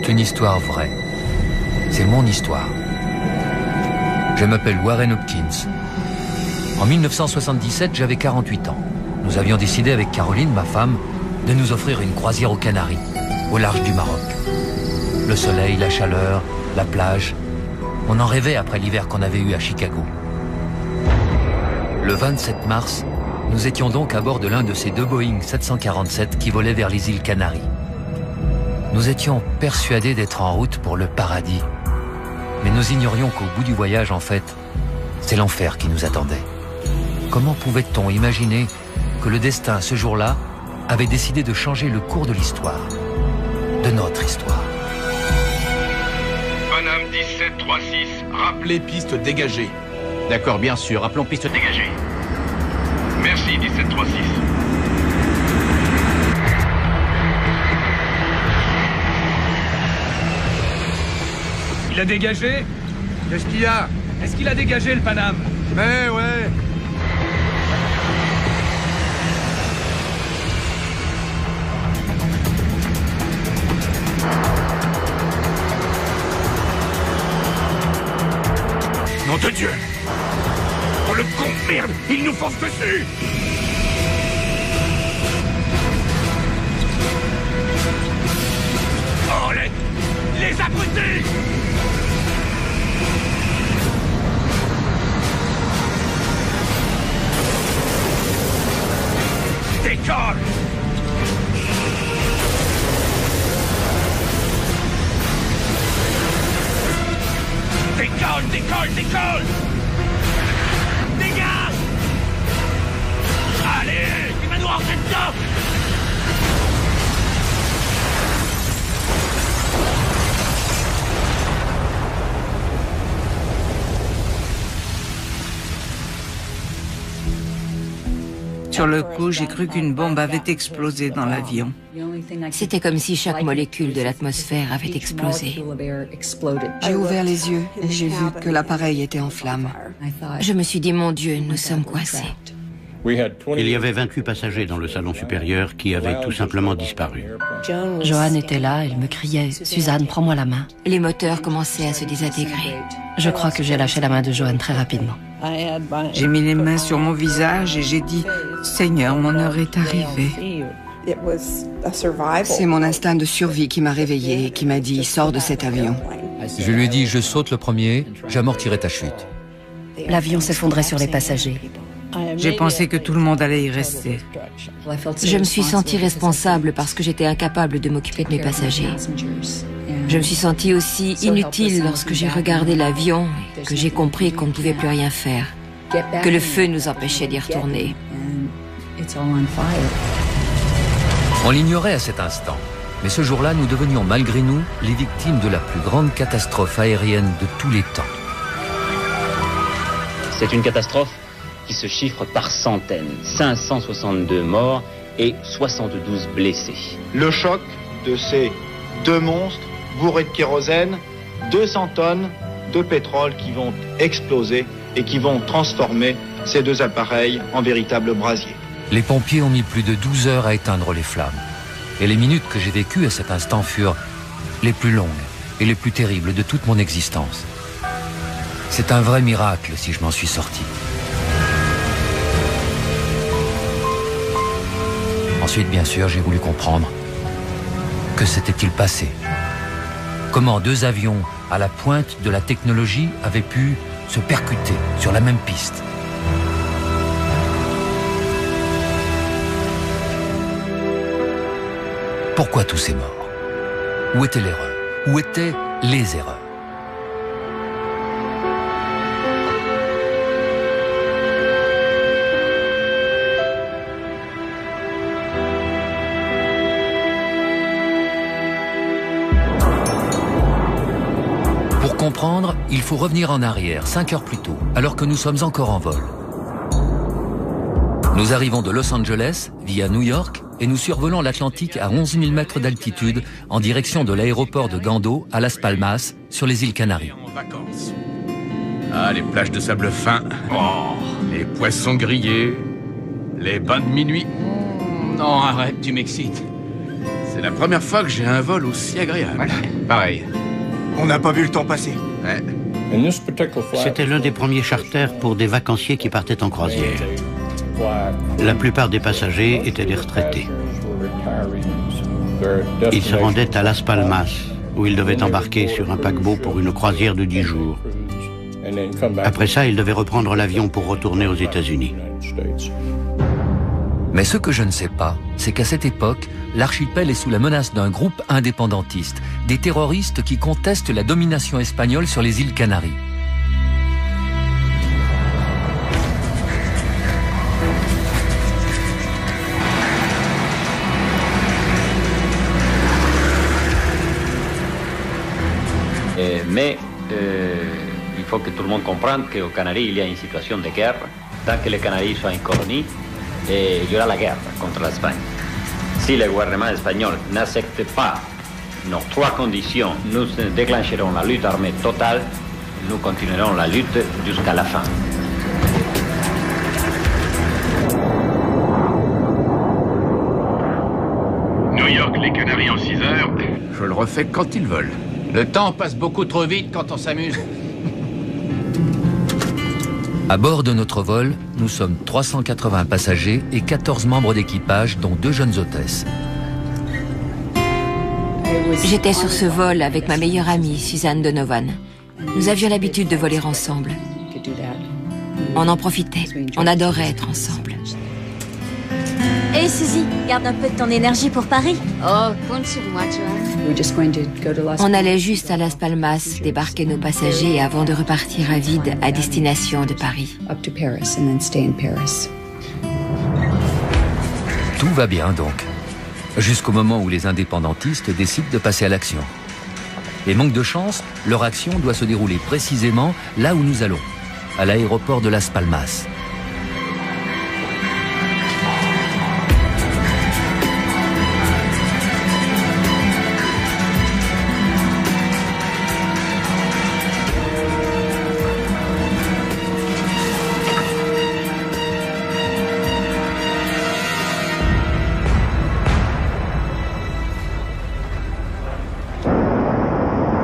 C'est une histoire vraie. C'est mon histoire. Je m'appelle Warren Hopkins. En 1977, j'avais 48 ans. Nous avions décidé avec Caroline, ma femme, de nous offrir une croisière aux Canaries, au large du Maroc. Le soleil, la chaleur, la plage. On en rêvait après l'hiver qu'on avait eu à Chicago. Le 27 mars, nous étions donc à bord de l'un de ces deux Boeing 747 qui volaient vers les îles Canaries. Nous étions persuadés d'être en route pour le paradis. Mais nous ignorions qu'au bout du voyage, en fait, c'est l'enfer qui nous attendait. Comment pouvait-on imaginer que le destin, ce jour-là, avait décidé de changer le cours de l'histoire, de notre histoire? Paname 1736, rappelez piste dégagée. D'accord, bien sûr, rappelons piste dégagée. Merci 1736. Il a dégagé? Qu'est-ce qu'il y a? Est-ce qu'il a dégagé le Paname? Mais ouais. Nom de Dieu! Oh le con, merde! Il nous fonce dessus! Oh les abrutis! Décolle! Décolle, décolle, décolle! Dégage! Allez, il va nous rentrer dedans! Sur le coup, j'ai cru qu'une bombe avait explosé dans l'avion. C'était comme si chaque molécule de l'atmosphère avait explosé. J'ai ouvert les yeux et j'ai vu que l'appareil était en flammes. Je me suis dit, mon Dieu, nous sommes coincés. Il y avait 28 passagers dans le salon supérieur qui avaient tout simplement disparu. Joanne était là, elle me criait « Suzanne, prends-moi la main ». Les moteurs commençaient à se désintégrer. Je crois que j'ai lâché la main de Joanne très rapidement. J'ai mis les mains sur mon visage et j'ai dit « Seigneur, mon heure est arrivée ». C'est mon instinct de survie qui m'a réveillée et qui m'a dit « Sors de cet avion ». Je lui ai dit, je saute le premier, j'amortirai ta chute. L'avion s'effondrait sur les passagers. J'ai pensé que tout le monde allait y rester. Je me suis sentie responsable parce que j'étais incapable de m'occuper de mes passagers. Je me suis sentie aussi inutile lorsque j'ai regardé l'avion et que j'ai compris qu'on ne pouvait plus rien faire, que le feu nous empêchait d'y retourner. On l'ignorait à cet instant, mais ce jour-là, nous devenions malgré nous les victimes de la plus grande catastrophe aérienne de tous les temps. C'est une catastrophe qui se chiffre par centaines, 562 morts et 72 blessés. Le choc de ces deux monstres bourrés de kérosène, 200 tonnes de pétrole qui vont exploser et qui vont transformer ces deux appareils en véritables brasiers. Les pompiers ont mis plus de 12 heures à éteindre les flammes. Et les minutes que j'ai vécues à cet instant furent les plus longues et les plus terribles de toute mon existence. C'est un vrai miracle si je m'en suis sorti. Ensuite, bien sûr, j'ai voulu comprendre que s'était-il passé. Comment deux avions à la pointe de la technologie avaient pu se percuter sur la même piste. Pourquoi tous ces morts? Où était l'erreur? Où étaient les erreurs? Pour comprendre, il faut revenir en arrière, 5 heures plus tôt, alors que nous sommes encore en vol. Nous arrivons de Los Angeles, via New York, et nous survolons l'Atlantique à 11 000 mètres d'altitude, en direction de l'aéroport de Gando, à Las Palmas, sur les îles Canaries. Ah, les plages de sable fin, oh, les poissons grillés, les bains de minuit. Non, arrête, tu m'excites. C'est la première fois que j'ai un vol aussi agréable. Ouais. Pareil. On n'a pas vu le temps passer. Ouais. C'était l'un des premiers charters pour des vacanciers qui partaient en croisière. La plupart des passagers étaient des retraités. Ils se rendaient à Las Palmas, où ils devaient embarquer sur un paquebot pour une croisière de 10 jours. Après ça, ils devaient reprendre l'avion pour retourner aux États-Unis. Mais ce que je ne sais pas, c'est qu'à cette époque, l'archipel est sous la menace d'un groupe indépendantiste, des terroristes qui contestent la domination espagnole sur les îles Canaries. Mais il faut que tout le monde comprenne qu'aux Canaries, il y a une situation de guerre. Tant que les Canaries sont une colonie, il y aura la guerre contre l'Espagne. Si le gouvernement espagnol n'accepte pas nos 3 conditions, nous déclencherons la lutte armée totale. Nous continuerons la lutte jusqu'à la fin. New York, les Canaries en 6 heures. Je le refais quand ils veulent. Le temps passe beaucoup trop vite quand on s'amuse. À bord de notre vol, nous sommes 380 passagers et 14 membres d'équipage, dont 2 jeunes hôtesses. J'étais sur ce vol avec ma meilleure amie, Suzanne Donovan. Nous avions l'habitude de voler ensemble. On en profitait. On adorait être ensemble. Hey Suzy, garde un peu de ton énergie pour Paris. Oh, compte sur moi, Joanne. On allait juste à Las Palmas, débarquer nos passagers avant de repartir à vide à destination de Paris. Tout va bien donc, jusqu'au moment où les indépendantistes décident de passer à l'action. Et manque de chance, leur action doit se dérouler précisément là où nous allons, à l'aéroport de Las Palmas.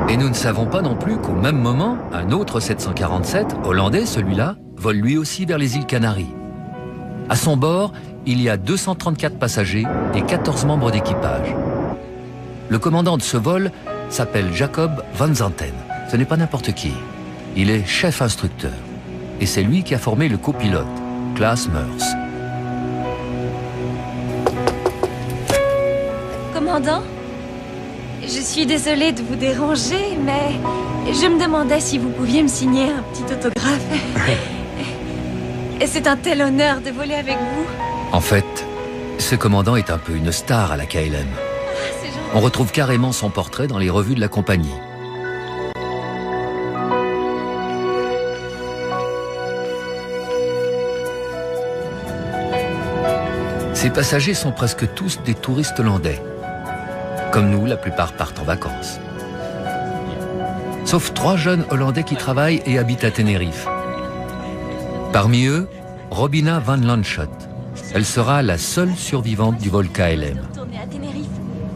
Et nous ne savons pas non plus qu'au même moment, un autre 747, hollandais celui-là, vole lui aussi vers les îles Canaries. À son bord, il y a 234 passagers et 14 membres d'équipage. Le commandant de ce vol s'appelle Jacob Van Zanten. Ce n'est pas n'importe qui. Il est chef instructeur. Et c'est lui qui a formé le copilote, Klaas Meurs. Commandant ? Je suis désolée de vous déranger, mais je me demandais si vous pouviez me signer un petit autographe. Et c'est un tel honneur de voler avec vous. En fait, ce commandant est un peu une star à la KLM. On retrouve carrément son portrait dans les revues de la compagnie. Ces passagers sont presque tous des touristes hollandais. Comme nous, la plupart partent en vacances. Sauf 3 jeunes Hollandais qui travaillent et habitent à Tenerife. Parmi eux, Robina Van Lanschot. Elle sera la seule survivante du vol KLM.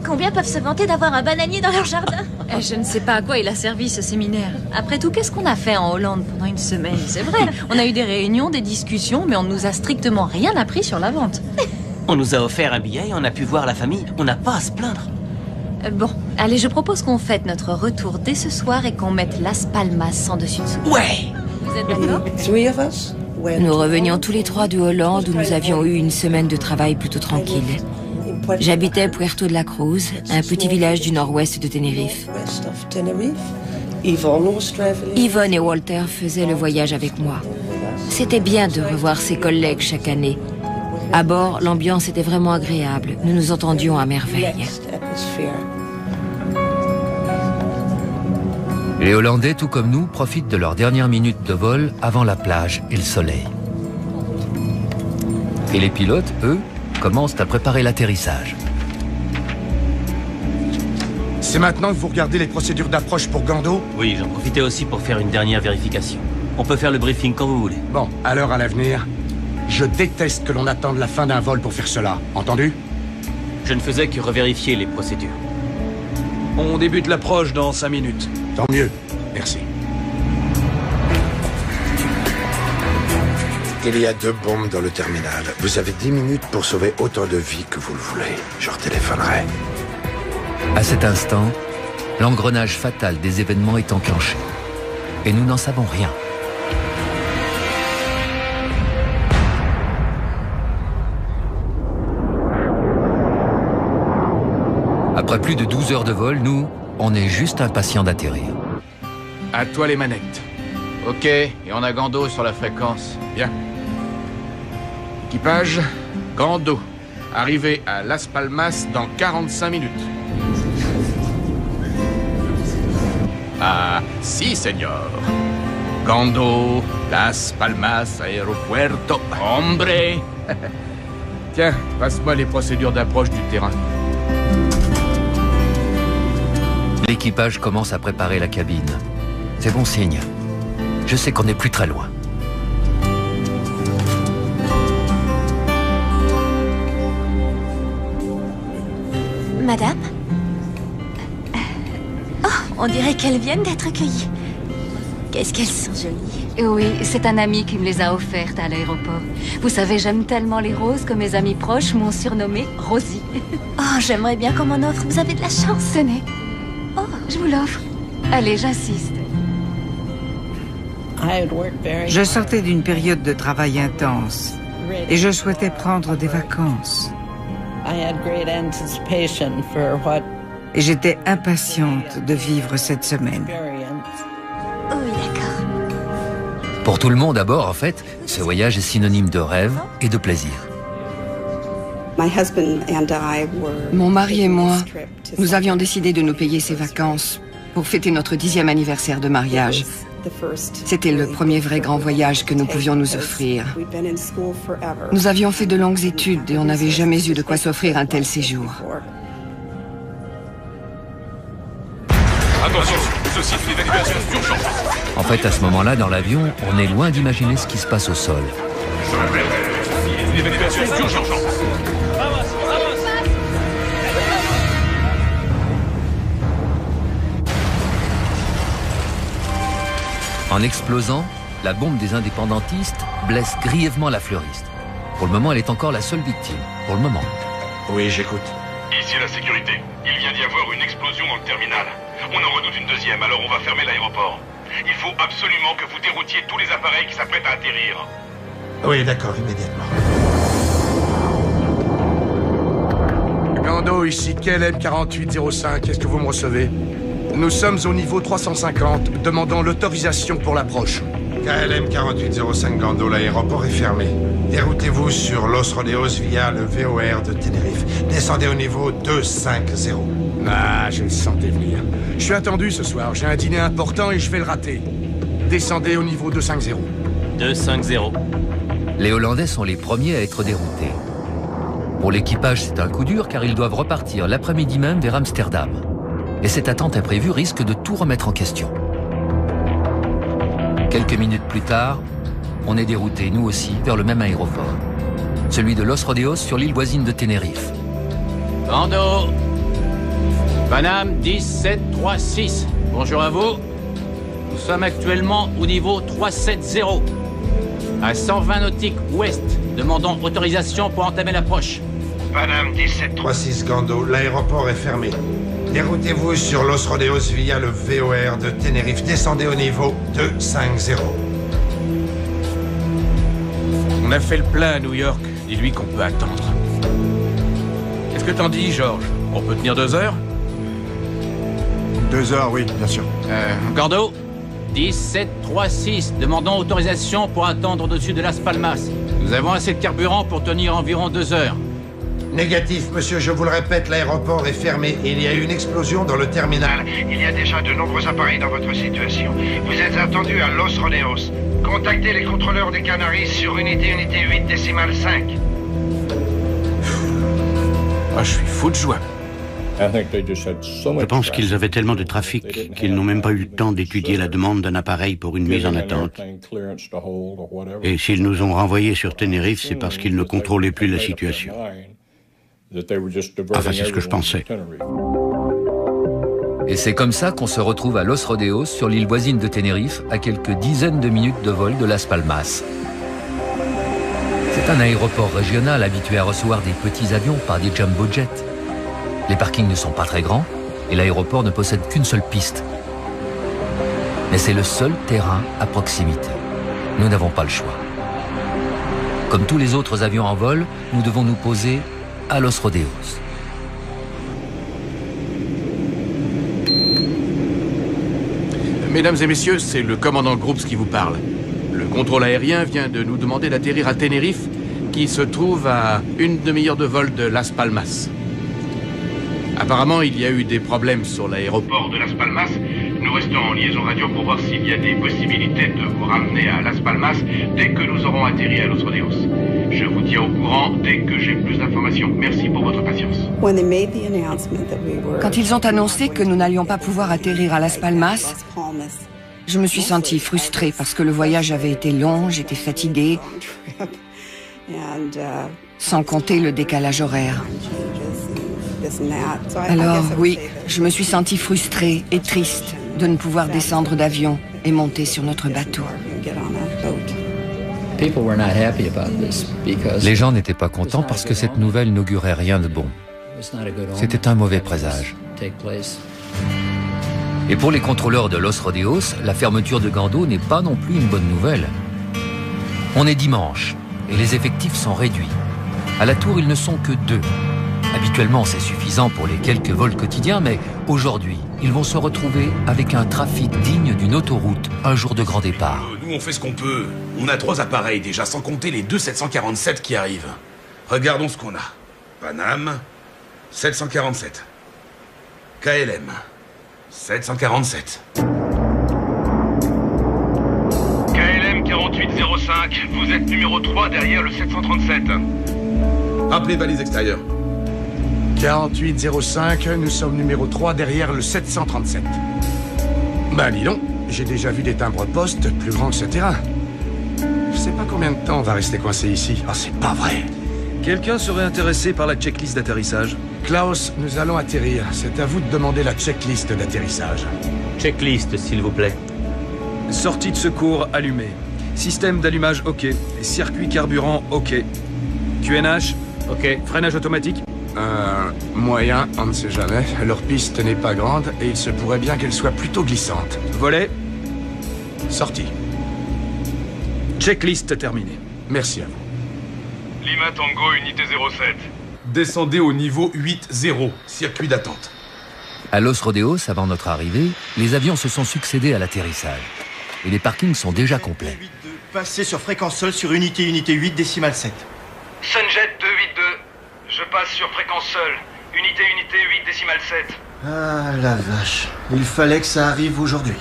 Combien peuvent se vanter d'avoir un bananier dans leur jardin? Je ne sais pas à quoi il a servi ce séminaire. Après tout, qu'est-ce qu'on a fait en Hollande pendant une semaine? C'est vrai, on a eu des réunions, des discussions, mais on ne nous a strictement rien appris sur la vente. On nous a offert un billet et on a pu voir la famille. On n'a pas à se plaindre. Bon, allez, je propose qu'on fête notre retour dès ce soir et qu'on mette Las Palmas en dessus-dessous. Ouais! Vous êtes d'accord? Nous revenions tous les 3 de Hollande où nous avions eu une semaine de travail plutôt tranquille. J'habitais Puerto de la Cruz, un petit village du nord-ouest de Tenerife. Yvonne et Walter faisaient le voyage avec moi. C'était bien de revoir ses collègues chaque année. À bord, l'ambiance était vraiment agréable. Nous nous entendions à merveille. Les Hollandais, tout comme nous, profitent de leurs dernières minutes de vol avant la plage et le soleil. Et les pilotes, eux, commencent à préparer l'atterrissage. C'est maintenant que vous regardez les procédures d'approche pour Gando? Oui, j'en profitais aussi pour faire une dernière vérification. On peut faire le briefing quand vous voulez. Bon, alors à l'avenir, je déteste que l'on attende la fin d'un vol pour faire cela. Entendu? Je ne faisais que revérifier les procédures. On débute l'approche dans 5 minutes. Tant mieux. Merci. Il y a 2 bombes dans le terminal. Vous avez 10 minutes pour sauver autant de vies que vous le voulez. Je retéléphonerai. À cet instant, l'engrenage fatal des événements est enclenché. Et nous n'en savons rien. Après plus de 12 heures de vol, nous, on est juste impatients d'atterrir. À toi les manettes. Ok, et on a Gando sur la fréquence. Bien. Équipage, Gando. Arrivé à Las Palmas dans 45 minutes. Ah, si, señor. Gando, Las Palmas, aeropuerto, hombre. Tiens, passe-moi les procédures d'approche du terrain. L'équipage commence à préparer la cabine. C'est bon signe. Je sais qu'on n'est plus très loin. Madame? Oh, on dirait qu'elles viennent d'être accueillies. Qu'est-ce qu'elles sont jolies. Oui, c'est un ami qui me les a offertes à l'aéroport. Vous savez, j'aime tellement les roses que mes amis proches m'ont surnommée Rosie. Oh, j'aimerais bien qu'on m'en offre. Vous avez de la chance. Tenez. Oh, je vous l'offre. Allez, j'insiste. Je sortais d'une période de travail intense et je souhaitais prendre des vacances. Et j'étais impatiente de vivre cette semaine. Oui, d'accord. Pour tout le monde à bord, en fait, ce voyage est synonyme de rêve et de plaisir. Mon mari et moi, nous avions décidé de nous payer ces vacances pour fêter notre 10e anniversaire de mariage. C'était le premier vrai grand voyage que nous pouvions nous offrir. Nous avions fait de longues études et on n'avait jamais eu de quoi s'offrir un tel séjour. Attention, ceci est une évacuation d'urgence. En fait, à ce moment-là, dans l'avion, on est loin d'imaginer ce qui se passe au sol. Je répète, ceci est une évacuation d'urgence. En explosant, la bombe des indépendantistes blesse grièvement la fleuriste. Pour le moment, elle est encore la seule victime. Pour le moment. Oui, j'écoute. Ici la sécurité. Il vient d'y avoir une explosion dans le terminal. On en redoute une deuxième, alors on va fermer l'aéroport. Il faut absolument que vous déroutiez tous les appareils qui s'apprêtent à atterrir. Oui, d'accord, immédiatement. Gando, ici KLM 4805, est-ce que vous me recevez? Nous sommes au niveau 350, demandant l'autorisation pour l'approche. KLM 4805 Gando, l'aéroport est fermé. Déroutez-vous sur Los Rodeos via le VOR de Tenerife. Descendez au niveau 250. Ah, je le sentais venir. Je suis attendu ce soir, j'ai un dîner important et je vais le rater. Descendez au niveau 250. 250. Les Hollandais sont les premiers à être déroutés. Pour l'équipage, c'est un coup dur car ils doivent repartir l'après-midi même vers Amsterdam. Et cette attente imprévue risque de tout remettre en question. Quelques minutes plus tard, on est déroutés, nous aussi, vers le même aéroport. Celui de Los Rodeos sur l'île voisine de Tenerife. Gando, Paname 1736. Bonjour à vous. Nous sommes actuellement au niveau 370. À 120 nautiques ouest. Demandons autorisation pour entamer l'approche. Paname 1736 Gando, l'aéroport est fermé. Déroutez-vous sur Los Rodeos via le VOR de Tenerife. Descendez au niveau 250. On a fait le plein à New York. Dis-lui qu'on peut attendre. Qu'est-ce que t'en dis, Georges? On peut tenir 2 heures? 2 heures, oui, bien sûr. Gando, 1736. Demandons autorisation pour attendre au-dessus de Las Palmas. Nous avons assez de carburant pour tenir environ 2 heures. Négatif, monsieur, je vous le répète, l'aéroport est fermé. Il y a eu une explosion dans le terminal. Il y a déjà de nombreux appareils dans votre situation. Vous êtes attendu à Los Rodeos. Contactez les contrôleurs des Canaries sur unité 8 décimale 5. Ah, je suis fou de joie. Je pense qu'ils avaient tellement de trafic qu'ils n'ont même pas eu le temps d'étudier la demande d'un appareil pour une mise en attente. Et s'ils nous ont renvoyés sur Tenerife, c'est parce qu'ils ne contrôlaient plus la situation. Enfin, c'est ce que je pensais. Et c'est comme ça qu'on se retrouve à Los Rodeos, sur l'île voisine de Tenerife, à quelques dizaines de minutes de vol de Las Palmas. C'est un aéroport régional habitué à recevoir des petits avions par des jumbo jets. Les parkings ne sont pas très grands et l'aéroport ne possède qu'une seule piste. Mais c'est le seul terrain à proximité. Nous n'avons pas le choix. Comme tous les autres avions en vol, nous devons nous poser à Los Rodeos. Mesdames et messieurs, c'est le commandant Groups qui vous parle. Le contrôle aérien vient de nous demander d'atterrir à Tenerife, qui se trouve à une demi-heure de vol de Las Palmas. Apparemment, il y a eu des problèmes sur l'aéroport de Las Palmas. Nous restons en liaison radio pour voir s'il y a des possibilités de vous ramener à Las Palmas dès que nous aurons atterri à Los Rodeos. Je vous tiens au courant dès que j'ai plus d'informations. Merci pour votre patience. Quand ils ont annoncé que nous n'allions pas pouvoir atterrir à Las Palmas, je me suis sentie frustrée parce que le voyage avait été long, j'étais fatiguée, sans compter le décalage horaire. Alors oui, je me suis sentie frustrée et triste de ne pouvoir descendre d'avion et monter sur notre bateau. Les gens n'étaient pas contents parce que cette nouvelle n'augurait rien de bon. C'était un mauvais présage. Et pour les contrôleurs de Los Rodeos, la fermeture de Gando n'est pas non plus une bonne nouvelle. On est dimanche et les effectifs sont réduits. À la tour, ils ne sont que 2. Habituellement, c'est suffisant pour les quelques vols quotidiens, mais aujourd'hui, ils vont se retrouver avec un trafic digne d'une autoroute un jour de grand départ. Nous, on fait ce qu'on peut. On a 3 appareils déjà, sans compter les 2 747 qui arrivent. Regardons ce qu'on a. Panam, 747. KLM, 747. KLM 4805, vous êtes numéro 3 derrière le 737. Rappelez valise extérieure. 4805, nous sommes numéro 3 derrière le 737. Ben dis donc, j'ai déjà vu des timbres-poste plus grands que ce terrain. Je sais pas combien de temps on va rester coincé ici. Oh, c'est pas vrai. Quelqu'un serait intéressé par la checklist d'atterrissage? Klaus, nous allons atterrir. C'est à vous de demander la checklist d'atterrissage. Checklist, s'il vous plaît. Sortie de secours allumée. Système d'allumage OK. Et circuit carburant OK. QNH OK. Freinage automatique? Moyen, on ne sait jamais. Leur piste n'est pas grande et il se pourrait bien qu'elle soit plutôt glissante. Volet. Sortie. Checklist terminée. Merci à vous. Lima Tango, unité 07. Descendez au niveau 8-0, circuit d'attente. À Los Rodeos, avant notre arrivée, les avions se sont succédés à l'atterrissage. Et les parkings sont déjà complets. Passez sur fréquence seule sur unité 8 décimale 7. Sunjet 282. Je passe sur fréquence seule. Unité 8 décimale 7. Ah la vache. Il fallait que ça arrive aujourd'hui.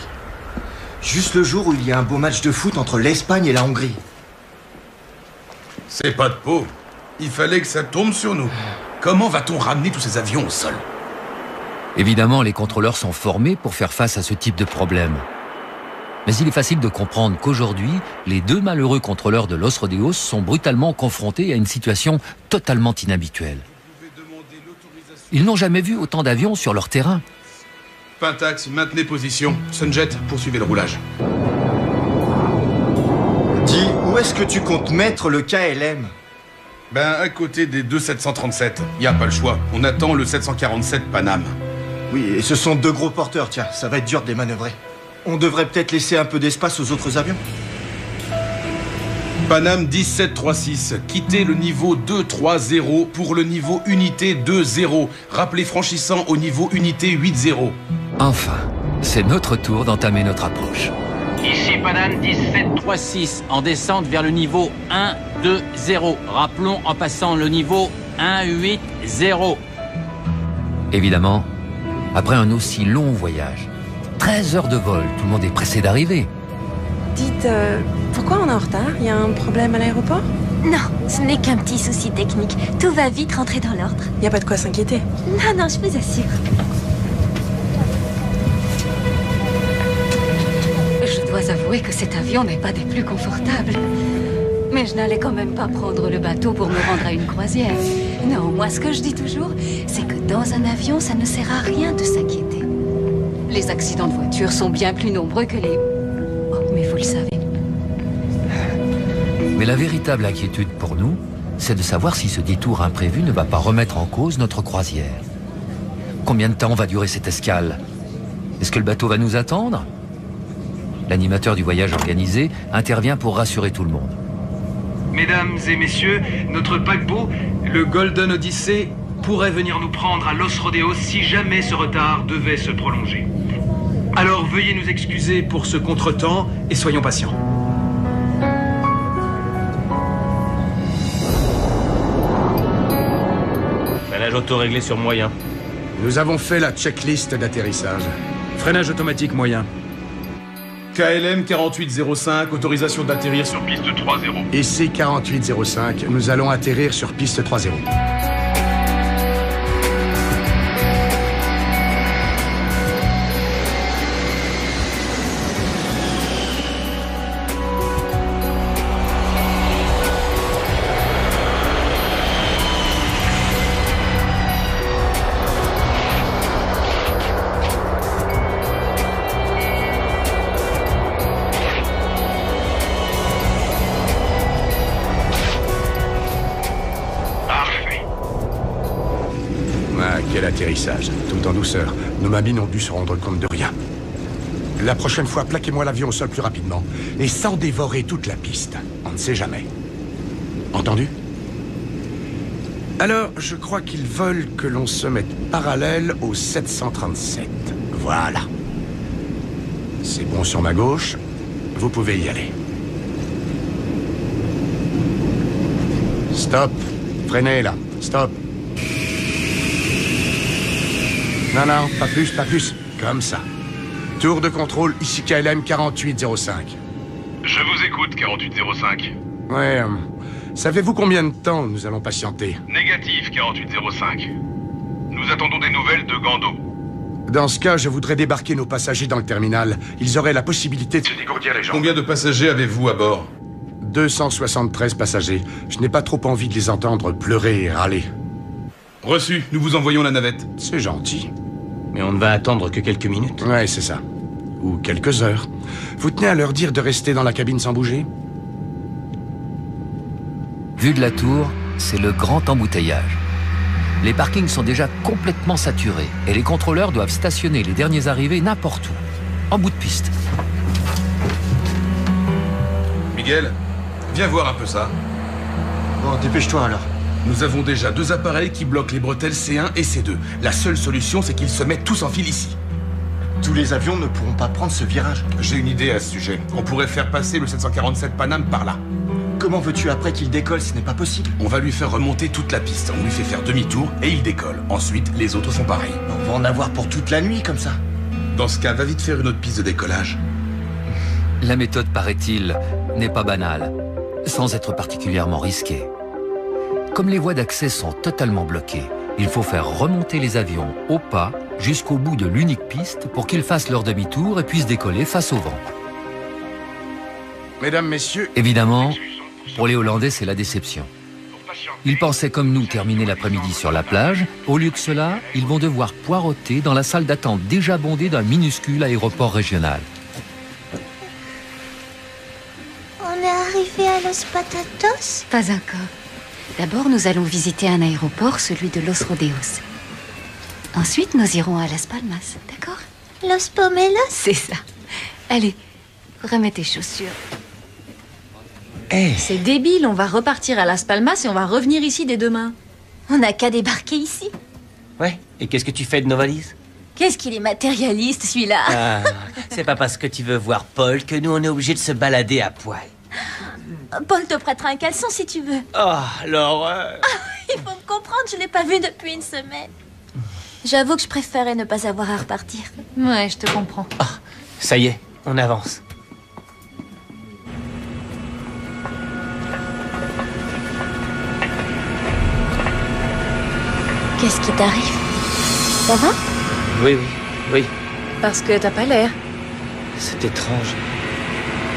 Juste le jour où il y a un beau match de foot entre l'Espagne et la Hongrie. C'est pas de peau. Il fallait que ça tombe sur nous. Comment va-t-on ramener tous ces avions au sol? Évidemment, les contrôleurs sont formés pour faire face à ce type de problème. Mais il est facile de comprendre qu'aujourd'hui, les 2 malheureux contrôleurs de Los Rodeos sont brutalement confrontés à une situation totalement inhabituelle. Ils n'ont jamais vu autant d'avions sur leur terrain. Pentax, maintenez position. Sunjet, poursuivez le roulage. Dis, où est-ce que tu comptes mettre le KLM? Ben, à côté des 2 737. Y a pas le choix. On attend le 747 Panam. Oui, et ce sont 2 gros porteurs, tiens, ça va être dur de les manœuvrer. On devrait peut-être laisser un peu d'espace aux autres avions. Panam 1736, quittez le niveau 230 pour le niveau unité 20. Rappelez franchissant au niveau unité 80. Enfin, c'est notre tour d'entamer notre approche. Ici Panam 1736, en descente vers le niveau 120. Rappelons en passant le niveau 180. Évidemment, après un aussi long voyage, 13 heures de vol, tout le monde est pressé d'arriver. Dites, pourquoi on est en retard? Il y a un problème à l'aéroport? Non, ce n'est qu'un petit souci technique. Tout va vite rentrer dans l'ordre. Il n'y a pas de quoi s'inquiéter. Non, je vous assure. Je dois avouer que cet avion n'est pas des plus confortables. Mais je n'allais quand même pas prendre le bateau pour me rendre à une croisière. Non, moi ce que je dis toujours, c'est que dans un avion, ça ne sert à rien de s'inquiéter. Les accidents de voiture sont bien plus nombreux que les... Oh, mais vous le savez. Mais la véritable inquiétude pour nous, c'est de savoir si ce détour imprévu ne va pas remettre en cause notre croisière. Combien de temps va durer cette escale? Est-ce que le bateau va nous attendre? L'animateur du voyage organisé intervient pour rassurer tout le monde. Mesdames et messieurs, notre paquebot, le Golden Odyssey, pourrait venir nous prendre à Los Rodeos si jamais ce retard devait se prolonger. Alors veuillez nous excuser pour ce contretemps et soyons patients. Freinage auto-réglé sur moyen. Nous avons fait la checklist d'atterrissage. Freinage automatique moyen. KLM 4805, autorisation d'atterrir sur piste 3-0. Ici 4805, nous allons atterrir sur piste 3-0. Quel atterrissage, tout en douceur. Nos mamines ont dû se rendre compte de rien. La prochaine fois, plaquez-moi l'avion au sol plus rapidement. Et sans dévorer toute la piste. On ne sait jamais. Entendu? Alors, je crois qu'ils veulent que l'on se mette parallèle au 737. Voilà. C'est bon sur ma gauche. Vous pouvez y aller. Stop. Freinez là. Stop. Non, non, pas plus, pas plus. Comme ça. Tour de contrôle, ici KLM 4805. Je vous écoute, 4805. Ouais, savez-vous combien de temps nous allons patienter? Négatif, 4805. Nous attendons des nouvelles de Gando. Dans ce cas, je voudrais débarquer nos passagers dans le terminal. Ils auraient la possibilité de se dégourdir les jambes. Combien de passagers avez-vous à bord? 273 passagers. Je n'ai pas trop envie de les entendre pleurer et râler. Reçu, nous vous envoyons la navette. C'est gentil. Mais on ne va attendre que quelques minutes. Ouais, c'est ça. Ou quelques heures. Vous tenez à leur dire de rester dans la cabine sans bouger? Vu de la tour, c'est le grand embouteillage. Les parkings sont déjà complètement saturés et les contrôleurs doivent stationner les derniers arrivés n'importe où, en bout de piste. Miguel, viens voir un peu ça. Bon, dépêche-toi alors. Nous avons déjà 2 appareils qui bloquent les bretelles C1 et C2. La seule solution, c'est qu'ils se mettent tous en file ici. Tous les avions ne pourront pas prendre ce virage. J'ai une idée à ce sujet. On pourrait faire passer le 747 Panam par là. Comment veux-tu après qu'il décolle? Ce n'est pas possible. On va lui faire remonter toute la piste. On lui fait faire demi-tour et il décolle. Ensuite, les autres font pareil. On va en avoir pour toute la nuit comme ça. Dans ce cas, va vite faire une autre piste de décollage. La méthode, paraît-il, n'est pas banale, sans être particulièrement risquée. Comme les voies d'accès sont totalement bloquées, il faut faire remonter les avions au pas jusqu'au bout de l'unique piste pour qu'ils fassent leur demi-tour et puissent décoller face au vent. Mesdames, messieurs... Évidemment, pour les Hollandais, c'est la déception. Ils pensaient comme nous terminer l'après-midi sur la plage. Au lieu de cela, ils vont devoir poireauter dans la salle d'attente déjà bondée d'un minuscule aéroport régional. On est arrivé à Los Patatos? Pas encore. D'abord, nous allons visiter un aéroport, celui de Los Rodeos. Ensuite, nous irons à Las Palmas, d'accord? Los Pomelos? C'est ça. Allez, remets tes chaussures. Hey. C'est débile, on va repartir à Las Palmas et on va revenir ici dès demain. On n'a qu'à débarquer ici. Ouais, et qu'est-ce que tu fais de nos valises? Qu'est-ce qu'il est matérialiste, celui-là. Ah, c'est pas parce que tu veux voir Paul que nous on est obligés de se balader à poil. Paul te prêtera un caleçon si tu veux. Oh, l'horreur. Il faut me comprendre, je l'ai pas vu depuis une semaine. J'avoue que je préférais ne pas avoir à repartir. Ouais, je te comprends. Oh, ça y est, on avance. Qu'est-ce qui t'arrive? Ça va? Oui. Parce que t'as pas l'air. C'est étrange.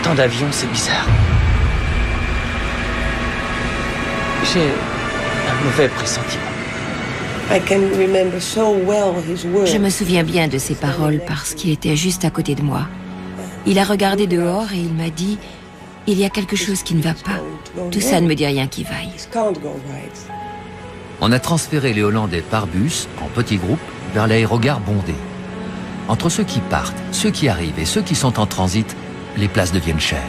Tant d'avions, c'est bizarre. J'ai un mauvais pressentiment. Je me souviens bien de ses paroles parce qu'il était juste à côté de moi. Il a regardé dehors et il m'a dit « Il y a quelque chose qui ne va pas. Tout ça ne me dit rien qui vaille. » On a transféré les Hollandais par bus, en petits groupes, vers l'aérogare bondée. Entre ceux qui partent, ceux qui arrivent et ceux qui sont en transit, les places deviennent chères.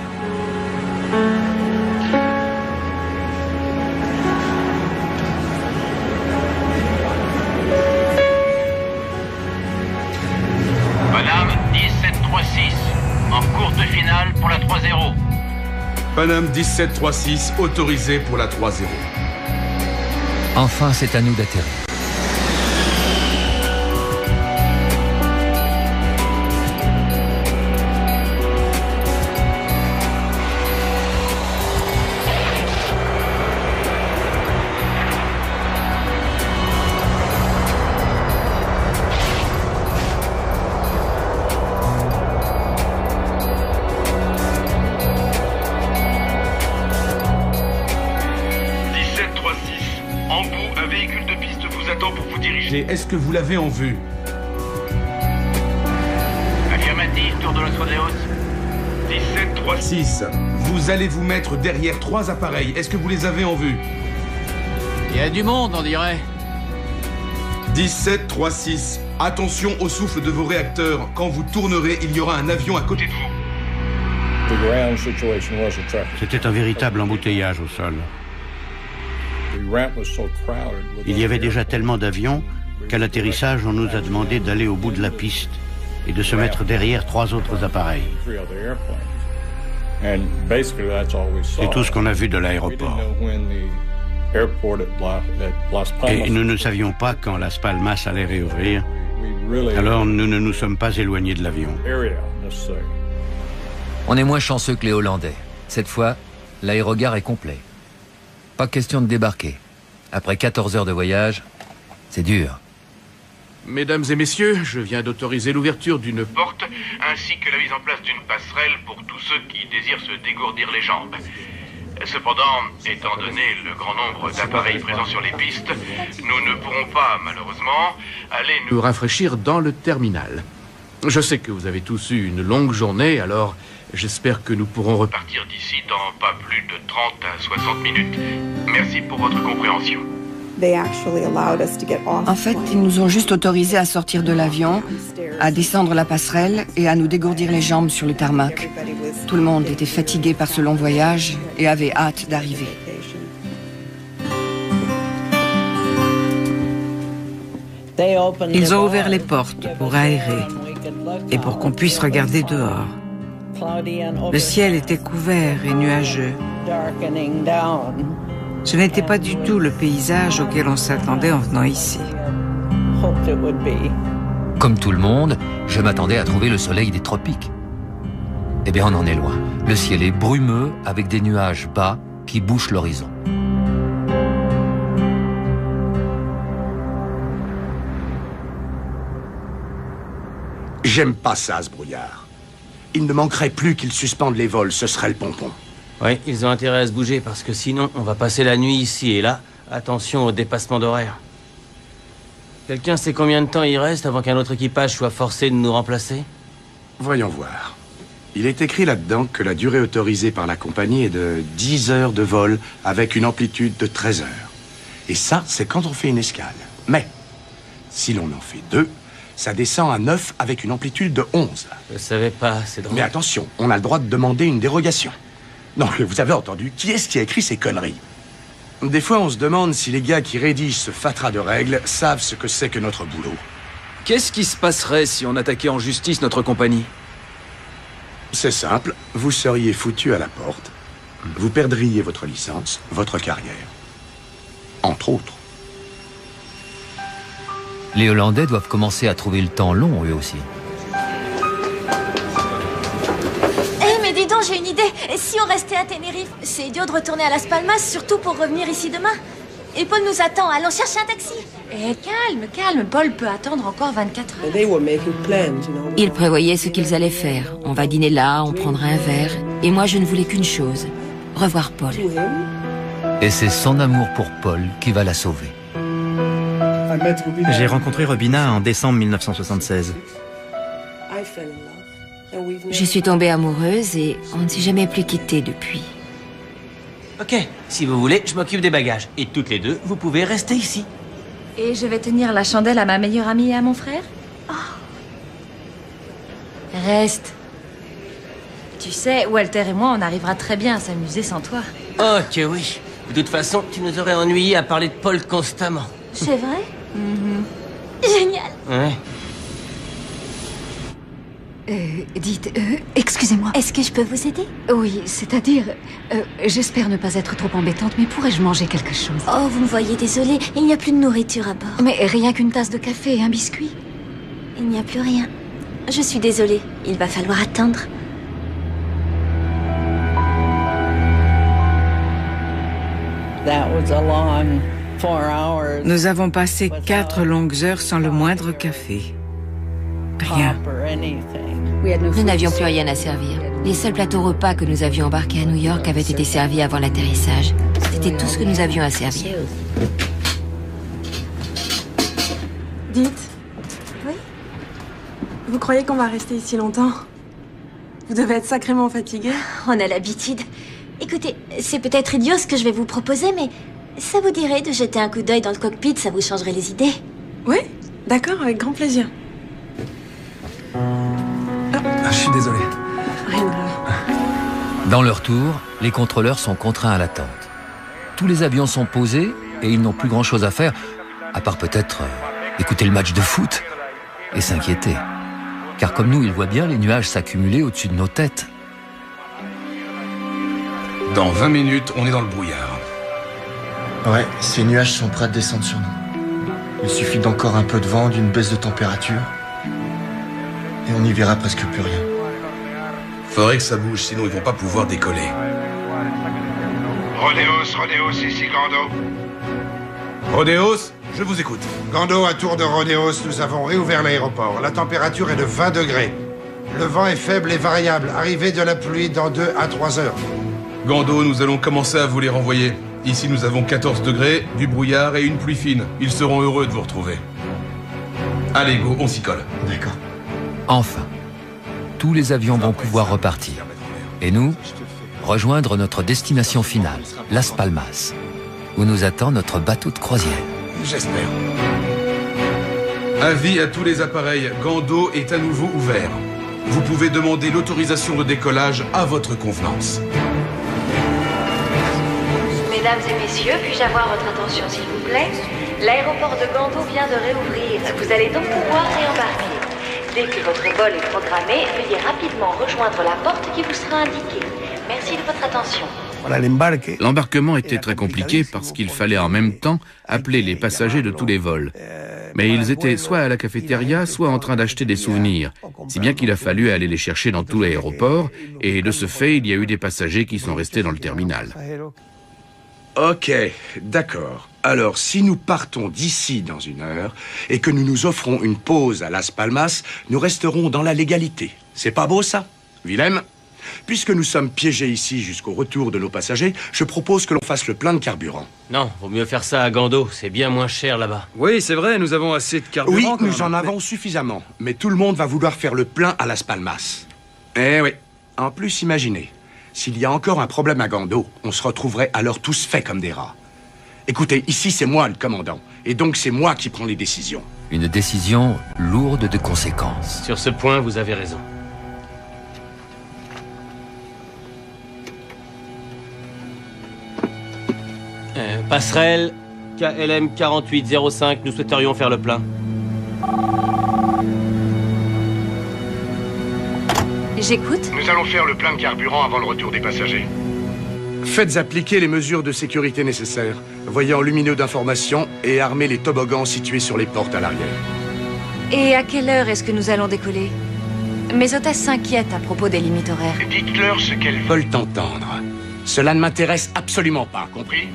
Paname 1736, en courte finale pour la 3-0. Paname 1736, autorisé pour la 3-0. Enfin, c'est à nous d'atterrir. Est-ce que vous l'avez en vue? Affirmatif, tour de Los Rodeos. 1736. Vous allez vous mettre derrière 3 appareils. Est-ce que vous les avez en vue? Il y a du monde, on dirait. 1736. Attention au souffle de vos réacteurs. Quand vous tournerez, il y aura un avion à côté de vous. C'était un véritable embouteillage au sol. Il y avait déjà tellement d'avions qu'à l'atterrissage, on nous a demandé d'aller au bout de la piste et de se mettre derrière 3 autres appareils. C'est tout ce qu'on a vu de l'aéroport. Et nous ne savions pas quand Las Palmas allait réouvrir, alors nous ne nous sommes pas éloignés de l'avion. On est moins chanceux que les Hollandais. Cette fois, l'aérogare est complet. Pas question de débarquer. Après 14 heures de voyage, c'est dur. Mesdames et messieurs, je viens d'autoriser l'ouverture d'une porte ainsi que la mise en place d'une passerelle pour tous ceux qui désirent se dégourdir les jambes. Cependant, étant donné le grand nombre d'appareils présents sur les pistes, nous ne pourrons pas, malheureusement, aller nous rafraîchir dans le terminal. Je sais que vous avez tous eu une longue journée, alors j'espère que nous pourrons repartir d'ici dans pas plus de 30 à 60 minutes. Merci pour votre compréhension. En fait, ils nous ont juste autorisé à sortir de l'avion, à descendre la passerelle et à nous dégourdir les jambes sur le tarmac. Tout le monde était fatigué par ce long voyage et avait hâte d'arriver. Ils ont ouvert les portes pour aérer et pour qu'on puisse regarder dehors. Le ciel était couvert et nuageux. Ce n'était pas du tout le paysage auquel on s'attendait en venant ici. Comme tout le monde, je m'attendais à trouver le soleil des tropiques. Eh bien, on en est loin. Le ciel est brumeux avec des nuages bas qui bouchent l'horizon. J'aime pas ça, ce brouillard. Il ne manquerait plus qu'ils suspendent les vols, ce serait le pompon. Oui, ils ont intérêt à se bouger parce que sinon, on va passer la nuit ici et là. Attention au dépassement d'horaire. Quelqu'un sait combien de temps il reste avant qu'un autre équipage soit forcé de nous remplacer? Voyons voir. Il est écrit là-dedans que la durée autorisée par la compagnie est de 10 heures de vol avec une amplitude de 13 heures. Et ça, c'est quand on fait une escale. Mais, si l'on en fait 2, ça descend à 9 avec une amplitude de 11. Je savais pas, c'est drôle. Mais attention, on a le droit de demander une dérogation. Non, mais vous avez entendu, qui est-ce qui a écrit ces conneries? Des fois, on se demande si les gars qui rédigent ce fatras de règles savent ce que c'est que notre boulot. Qu'est-ce qui se passerait si on attaquait en justice notre compagnie? C'est simple, vous seriez foutu à la porte, vous perdriez votre licence, votre carrière. Entre autres. Les Hollandais doivent commencer à trouver le temps long, eux aussi. Mais dis donc, j'ai une idée. Si on restait à Tenerife, c'est idiot de retourner à Las Palmas, surtout pour revenir ici demain. Et Paul nous attend, allons chercher un taxi. Calme, Paul peut attendre encore 24 heures. Ils prévoyaient ce qu'ils allaient faire. On va dîner là, on prendra un verre. Et moi, je ne voulais qu'une chose. Revoir Paul. Et c'est son amour pour Paul qui va la sauver. J'ai rencontré Robina en décembre 1976. Je suis tombée amoureuse et on ne s'est jamais plus quittés depuis. Ok, si vous voulez, je m'occupe des bagages. Et toutes les deux, vous pouvez rester ici. Et je vais tenir la chandelle à ma meilleure amie et à mon frère? Oh. Reste. Tu sais, Walter et moi, on arrivera très bien à s'amuser sans toi. Ok, oui. De toute façon, tu nous aurais ennuyés à parler de Paul constamment. C'est vrai? Génial. Ouais. Dites, excusez-moi. Est-ce que je peux vous aider? Oui, c'est-à-dire, j'espère ne pas être trop embêtante, mais pourrais-je manger quelque chose? Oh, vous me voyez désolée, il n'y a plus de nourriture à bord. Mais rien qu'une tasse de café et un biscuit? Il n'y a plus rien. Je suis désolée, il va falloir attendre. Nous avons passé 4 longues heures sans le moindre café. Rien. Nous n'avions plus rien à servir. Les seuls plateaux repas que nous avions embarqués à New York avaient été servis avant l'atterrissage. C'était tout ce que nous avions à servir. Dites. Oui? Vous croyez qu'on va rester ici longtemps? Vous devez être sacrément fatigué. On a l'habitude. Écoutez, c'est peut-être idiot ce que je vais vous proposer, mais ça vous dirait de jeter un coup d'œil dans le cockpit, ça vous changerait les idées. Oui, d'accord, avec grand plaisir. Je suis désolé. Rien de grave. Dans leur tour, les contrôleurs sont contraints à l'attente. Tous les avions sont posés et ils n'ont plus grand-chose à faire, à part peut-être écouter le match de foot et s'inquiéter. Car comme nous, ils voient bien les nuages s'accumuler au-dessus de nos têtes. Dans 20 minutes, on est dans le brouillard. Ouais, ces nuages sont prêts à descendre sur nous. Il suffit d'encore un peu de vent, d'une baisse de température, et on n'y verra presque plus rien. Faudrait que ça bouge, sinon ils vont pas pouvoir décoller. Rodéos, ici Gando. Rodéos, je vous écoute. Gando, à tour de Rodéos, nous avons réouvert l'aéroport. La température est de 20 degrés. Le vent est faible et variable. Arrivée de la pluie dans 2 à 3 heures. Gando, nous allons commencer à vous les renvoyer. Ici, nous avons 14 degrés, du brouillard et une pluie fine. Ils seront heureux de vous retrouver. Allez, go, on s'y colle. D'accord. Enfin, tous les avions vont pouvoir repartir. Et nous, rejoindre notre destination finale, Las Palmas, où nous attend notre bateau de croisière. J'espère. Avis à tous les appareils, Gando est à nouveau ouvert. Vous pouvez demander l'autorisation de décollage à votre convenance. Mesdames et messieurs, puis-je avoir votre attention s'il vous plaît? L'aéroport de Gando vient de réouvrir. Vous allez donc pouvoir réembarquer. Dès que votre vol est programmé, veuillez rapidement rejoindre la porte qui vous sera indiquée. Merci de votre attention. L'embarquement était très compliqué parce qu'il fallait en même temps appeler les passagers de tous les vols. Mais ils étaient soit à la cafétéria, soit en train d'acheter des souvenirs, si bien qu'il a fallu aller les chercher dans tout l'aéroport, et de ce fait, il y a eu des passagers qui sont restés dans le terminal. Ok, d'accord. Alors, si nous partons d'ici dans 1 heure et que nous nous offrons une pause à Las Palmas, nous resterons dans la légalité. C'est pas beau, ça? Willem? Puisque nous sommes piégés ici jusqu'au retour de nos passagers, je propose que l'on fasse le plein de carburant. Non, vaut mieux faire ça à Gando, c'est bien moins cher là-bas. Oui, c'est vrai, nous avons assez de carburant. Oui, nous en avons suffisamment, mais tout le monde va vouloir faire le plein à Las Palmas. Eh oui. En plus, imaginez, s'il y a encore un problème à Gando, on se retrouverait alors tous faits comme des rats. Écoutez, ici c'est moi le commandant, et donc c'est moi qui prends les décisions. Une décision lourde de conséquences. Sur ce point, vous avez raison. Passerelle, KLM 4805, nous souhaiterions faire le plein. J'écoute. Nous allons faire le plein de carburant avant le retour des passagers. Faites appliquer les mesures de sécurité nécessaires, voyants lumineux d'information et armez les toboggans situés sur les portes à l'arrière. Et à quelle heure est-ce que nous allons décoller? Mes hôtesses s'inquiètent à propos des limites horaires. Dites-leur ce qu'elles veulent entendre. Cela ne m'intéresse absolument pas, compris?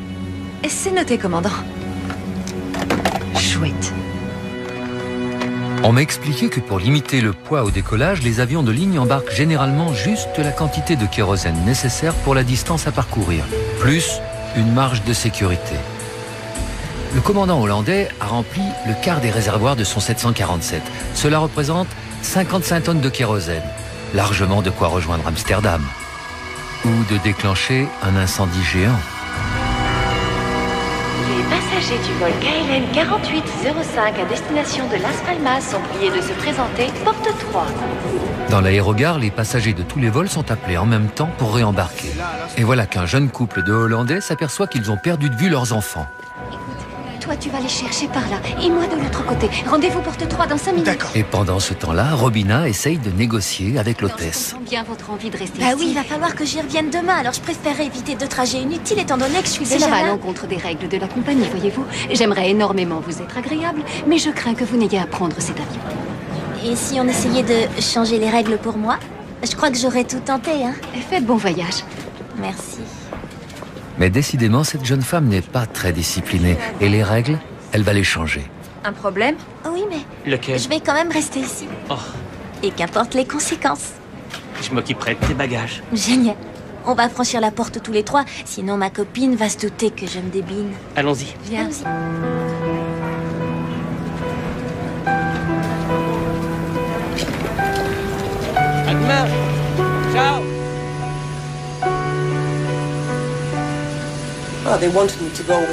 C'est noté, commandant. Chouette. On m'a expliqué que pour limiter le poids au décollage, les avions de ligne embarquent généralement juste la quantité de kérosène nécessaire pour la distance à parcourir. Plus une marge de sécurité. Le commandant hollandais a rempli le quart des réservoirs de son 747. Cela représente 55 tonnes de kérosène, largement de quoi rejoindre Amsterdam. Ou de déclencher un incendie géant. Les passagers du vol KLM 4805 à destination de Las Palmas sont priés de se présenter porte 3. Dans l'aérogare, les passagers de tous les vols sont appelés en même temps pour réembarquer. Et voilà qu'un jeune couple de Hollandais s'aperçoit qu'ils ont perdu de vue leurs enfants. Toi, tu vas les chercher par là, et moi de l'autre côté. Rendez-vous porte 3 dans 5 minutes. D'accord. Et pendant ce temps-là, Robina essaye de négocier avec l'hôtesse. Bien votre envie de rester Bah ici. oui, il va falloir que j'y revienne demain, alors je préférerais éviter deux trajets inutiles étant donné que je suis Cela déjà va à là. l'encontre des règles de la compagnie, voyez-vous. J'aimerais énormément vous être agréable, mais je crains que vous n'ayez à prendre cet avion. Et si on essayait de changer les règles pour moi? Je crois que j'aurais tout tenté, hein. Faites bon voyage. Merci. Mais décidément, cette jeune femme n'est pas très disciplinée. Et les règles, elle va les changer. Un problème? Oui, mais Lequel? je vais quand même rester ici. Oh, Et qu'importe les conséquences. je m'occuperai de tes bagages. Génial. On va franchir la porte tous les trois, sinon ma copine va se douter que je me débine. Allons-y. Viens. À demain. Ciao.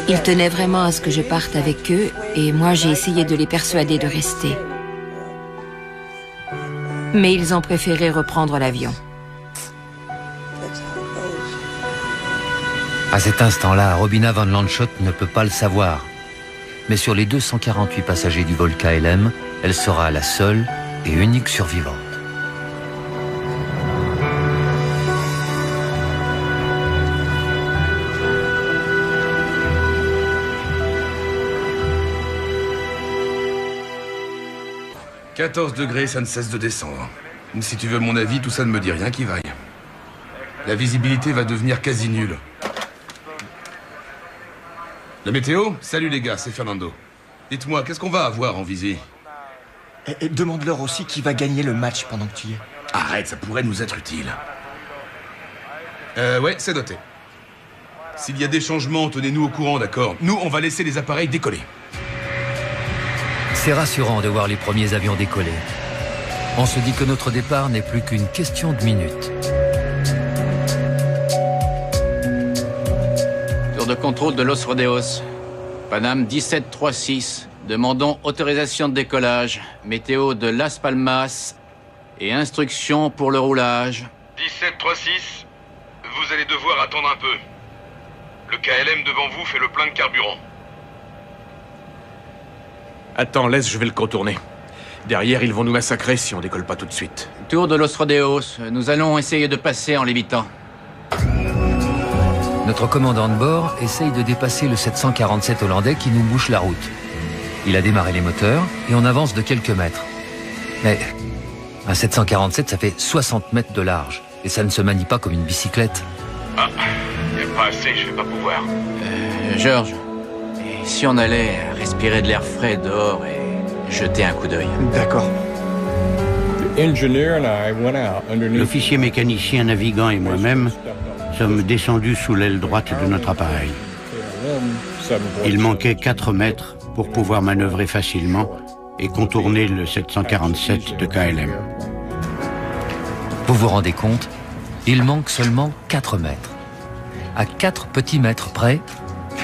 Ils tenaient vraiment à ce que je parte avec eux et moi j'ai essayé de les persuader de rester. Mais ils ont préféré reprendre l'avion. À cet instant-là, Robina Van Lanschot ne peut pas le savoir. Mais sur les 248 passagers du vol KLM, elle sera la seule et unique survivante. « 14 degrés, ça ne cesse de descendre. Si tu veux mon avis, tout ça ne me dit rien qui vaille. La visibilité va devenir quasi nulle. La météo? Salut les gars, c'est Fernando. Dites-moi, qu'est-ce qu'on va avoir en visée? Et demande-leur aussi qui va gagner le match pendant que tu y es. Arrête, ça pourrait nous être utile. Ouais, c'est noté. S'il y a des changements, tenez-nous au courant, d'accord? Nous, on va laisser les appareils décoller. C'est rassurant de voir les premiers avions décoller. On se dit que notre départ n'est plus qu'une question de minutes. Tour de contrôle de Los Rodeos. Paname 1736. Demandons autorisation de décollage. Météo de Las Palmas. Et instructions pour le roulage. 1736, vous allez devoir attendre un peu. Le KLM devant vous fait le plein de carburant. Attends, laisse, je vais le contourner. Derrière, ils vont nous massacrer si on décolle pas tout de suite. Tour de Los Rodeos. Nous allons essayer de passer en l'évitant. Notre commandant de bord essaye de dépasser le 747 hollandais qui nous bouche la route. Il a démarré les moteurs et on avance de quelques mètres. Mais un 747, ça fait 60 mètres de large. Et ça ne se manie pas comme une bicyclette. Ah, y a pas assez, je vais pas pouvoir. George, et si on allait respirer de l'air frais dehors et jeter un coup d'œil? D'accord. L'officier mécanicien navigant et moi-même sommes descendus sous l'aile droite de notre appareil. Il manquait 4 mètres pour pouvoir manœuvrer facilement et contourner le 747 de KLM. Vous vous rendez compte? Il manque seulement 4 mètres. À 4 petits mètres près,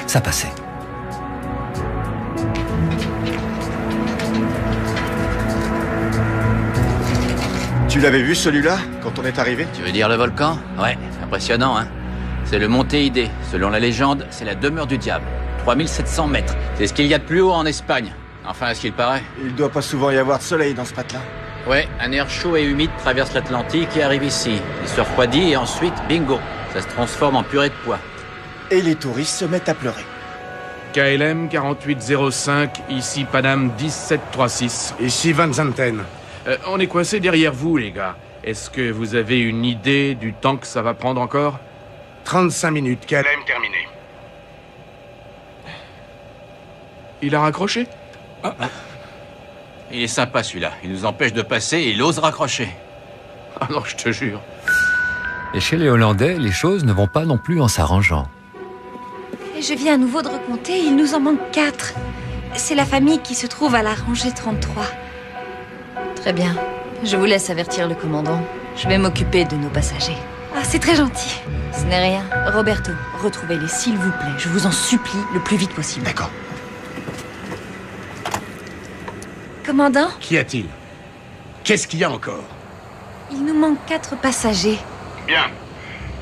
ça passait. Tu l'avais vu celui-là quand on est arrivé? Tu veux dire le volcan? Ouais, impressionnant, hein? C'est le Monte Ide. Selon la légende, c'est la demeure du diable. 3700 mètres. C'est ce qu'il y a de plus haut en Espagne. Enfin, à ce qu'il paraît. Il doit pas souvent y avoir de soleil dans ce patelin. Ouais, un air chaud et humide traverse l'Atlantique et arrive ici. Il se refroidit et ensuite, bingo, ça se transforme en purée de pois. Et les touristes se mettent à pleurer. KLM 4805, ici Paname 1736. Ici Van Zanten. On est coincé derrière vous, les gars. Est-ce que vous avez une idée du temps que ça va prendre encore? 35 minutes, KLM terminé. Il a raccroché? Il est sympa celui-là. Il nous empêche de passer et il ose raccrocher. Ah non, je te jure. Et chez les Hollandais, les choses ne vont pas non plus en s'arrangeant. Je viens à nouveau de recompter, il nous en manque 4. C'est la famille qui se trouve à la rangée 33. Très bien. Je vous laisse avertir le commandant. Je vais m'occuper de nos passagers. Ah, c'est très gentil. Ce n'est rien. Roberto, retrouvez-les, s'il vous plaît. Je vous en supplie, le plus vite possible. D'accord. Commandant? Qu'y a-t-il? Qu'est-ce qu'il y a encore? Il nous manque 4 passagers. Bien.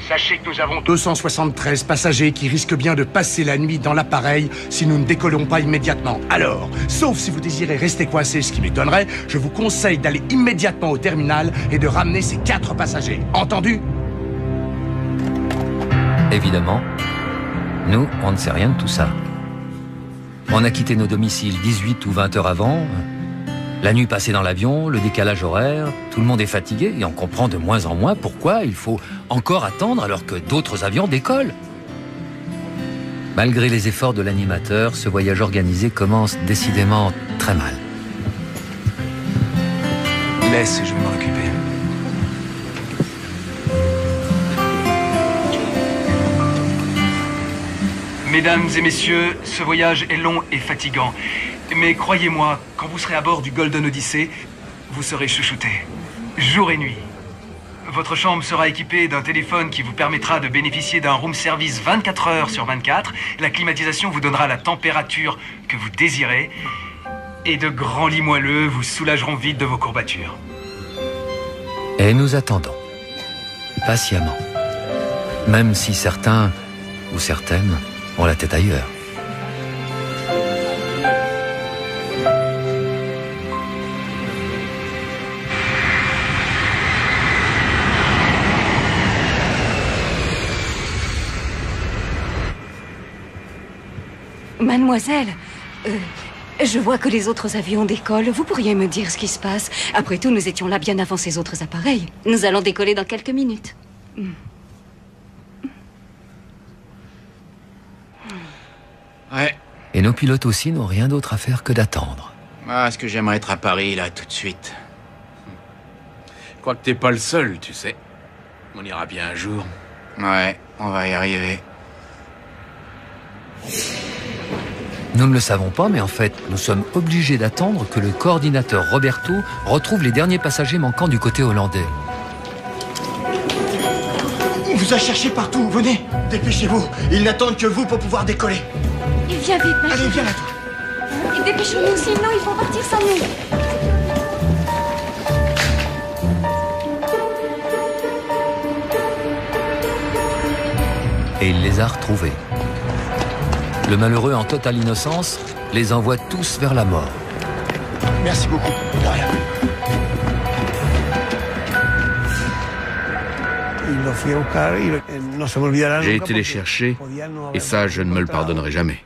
Sachez que nous avons 273 passagers qui risquent bien de passer la nuit dans l'appareil si nous ne décollons pas immédiatement. Alors, sauf si vous désirez rester coincé, ce qui m'étonnerait, je vous conseille d'aller immédiatement au terminal et de ramener ces 4 passagers. Entendu? Évidemment, nous, on ne sait rien de tout ça. On a quitté nos domiciles 18 ou 20 heures avant. La nuit passée dans l'avion, le décalage horaire, tout le monde est fatigué et on comprend de moins en moins pourquoi il faut encore attendre alors que d'autres avions décollent. Malgré les efforts de l'animateur, ce voyage organisé commence décidément très mal. Laisse, je vais m'en occuper. Mesdames et messieurs, ce voyage est long et fatigant. Mais croyez-moi, quand vous serez à bord du Golden Odyssey, vous serez chouchouté. Jour et nuit. Votre chambre sera équipée d'un téléphone qui vous permettra de bénéficier d'un room service 24 heures sur 24. La climatisation vous donnera la température que vous désirez. Et de grands lits moelleux vous soulageront vite de vos courbatures. Et nous attendons, patiemment. Même si certains, ou certaines, ont la tête ailleurs. Mademoiselle, je vois que les autres avions décollent. Vous pourriez me dire ce qui se passe? Après tout, nous étions là bien avant ces autres appareils. Nous allons décoller dans quelques minutes. Ouais. Et nos pilotes aussi n'ont rien d'autre à faire que d'attendre. Ah, est-ce que j'aimerais être à Paris, là, tout de suite? Je crois que t'es pas le seul, tu sais. On ira bien un jour. Ouais, on va y arriver. Nous ne le savons pas, mais en fait, nous sommes obligés d'attendre que le coordinateur Roberto retrouve les derniers passagers manquants du côté hollandais. On vous a cherché partout, venez, dépêchez-vous. Ils n'attendent que vous pour pouvoir décoller. Viens vite, ma Allez, viens là, toi. Et dépêchons-nous, sinon ils vont partir sans nous. Et il les a retrouvés. Le malheureux, en totale innocence, les envoie tous vers la mort. Merci beaucoup, de rien. J'ai été les chercher, et ça, je ne me le pardonnerai jamais.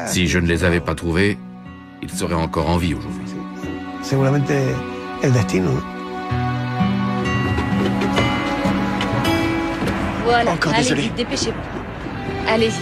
Si je ne les avais pas trouvés, ils seraient encore en vie aujourd'hui. Voilà, Encore allez désolé. vite, dépêchez-vous. Allez-y.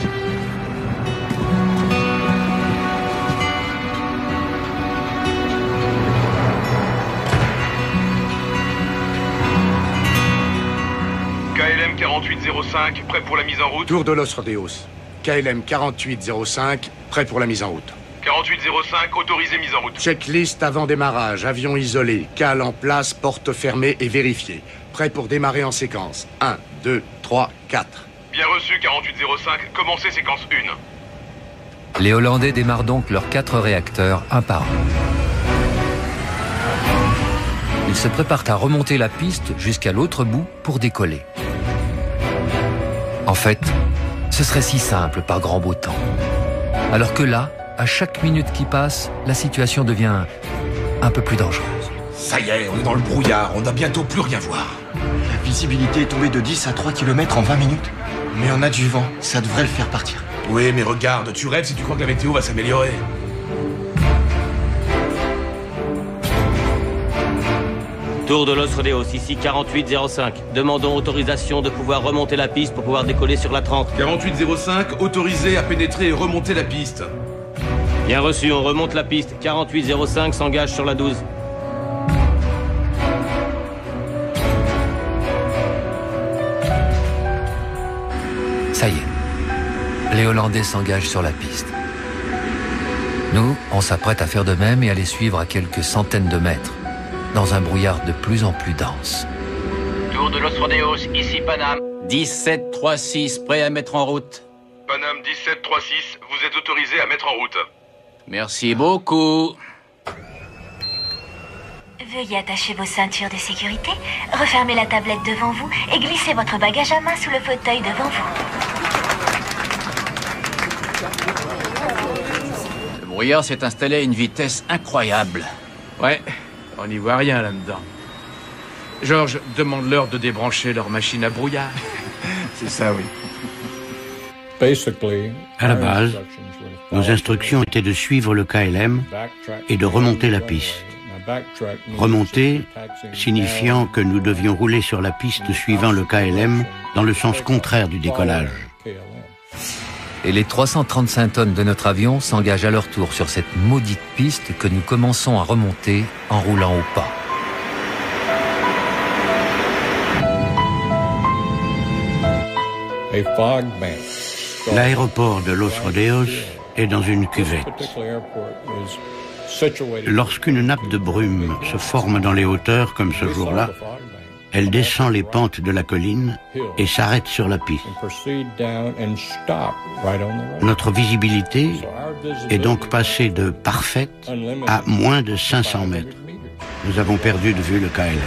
KLM 4805, prêt pour la mise en route. Tour de Los Rodeos. KLM 4805, prêt pour la mise en route. 4805, autorisé mise en route. Checklist avant démarrage, avion isolé, cale en place, porte fermée et vérifiée. Prêt pour démarrer en séquence. 1, 2, 3, 4. Bien reçu, 4805, commencez séquence 1. Les Hollandais démarrent donc leurs 4 réacteurs, un par un. Ils se préparent à remonter la piste jusqu'à l'autre bout pour décoller. En fait, ce serait si simple par grand beau temps. Alors que là, à chaque minute qui passe, la situation devient un peu plus dangereuse. Ça y est, on est dans le brouillard, on va bientôt plus rien voir. La visibilité est tombée de 10 à 3 km en 20 minutes. Mais on a du vent, ça devrait le faire partir. Oui, mais regarde, tu rêves si tu crois que la météo va s'améliorer. Tour de Los Rodeos, ici 4805. Demandons autorisation de pouvoir remonter la piste pour pouvoir décoller sur la 30. 4805, autorisé à pénétrer et remonter la piste. Bien reçu, on remonte la piste. 4805 s'engage sur la 12. Ça y est. les Hollandais s'engagent sur la piste. Nous, on s'apprête à faire de même et à les suivre à quelques centaines de mètres, dans un brouillard de plus en plus dense. Tour de Los Rodeos, ici Paname. 1736, prêt à mettre en route. Paname 1736, vous êtes autorisé à mettre en route. Merci beaucoup. Veuillez attacher vos ceintures de sécurité, refermez la tablette devant vous et glissez votre bagage à main sous le fauteuil devant vous. Le brouillard s'est installé à une vitesse incroyable. Ouais, on n'y voit rien là-dedans. George, demande-leur de débrancher leur machine à brouillard. C'est ça, oui. À la base, nos instructions étaient de suivre le KLM et de remonter la piste. Remonter signifiant que nous devions rouler sur la piste suivant le KLM dans le sens contraire du décollage. Et les 335 tonnes de notre avion s'engagent à leur tour sur cette maudite piste que nous commençons à remonter en roulant au pas. L'aéroport de Los Rodeos est dans une cuvette. Lorsqu'une nappe de brume se forme dans les hauteurs comme ce jour-là, elle descend les pentes de la colline et s'arrête sur la piste. Notre visibilité est donc passée de parfaite à moins de 500 mètres. Nous avons perdu de vue le KLM.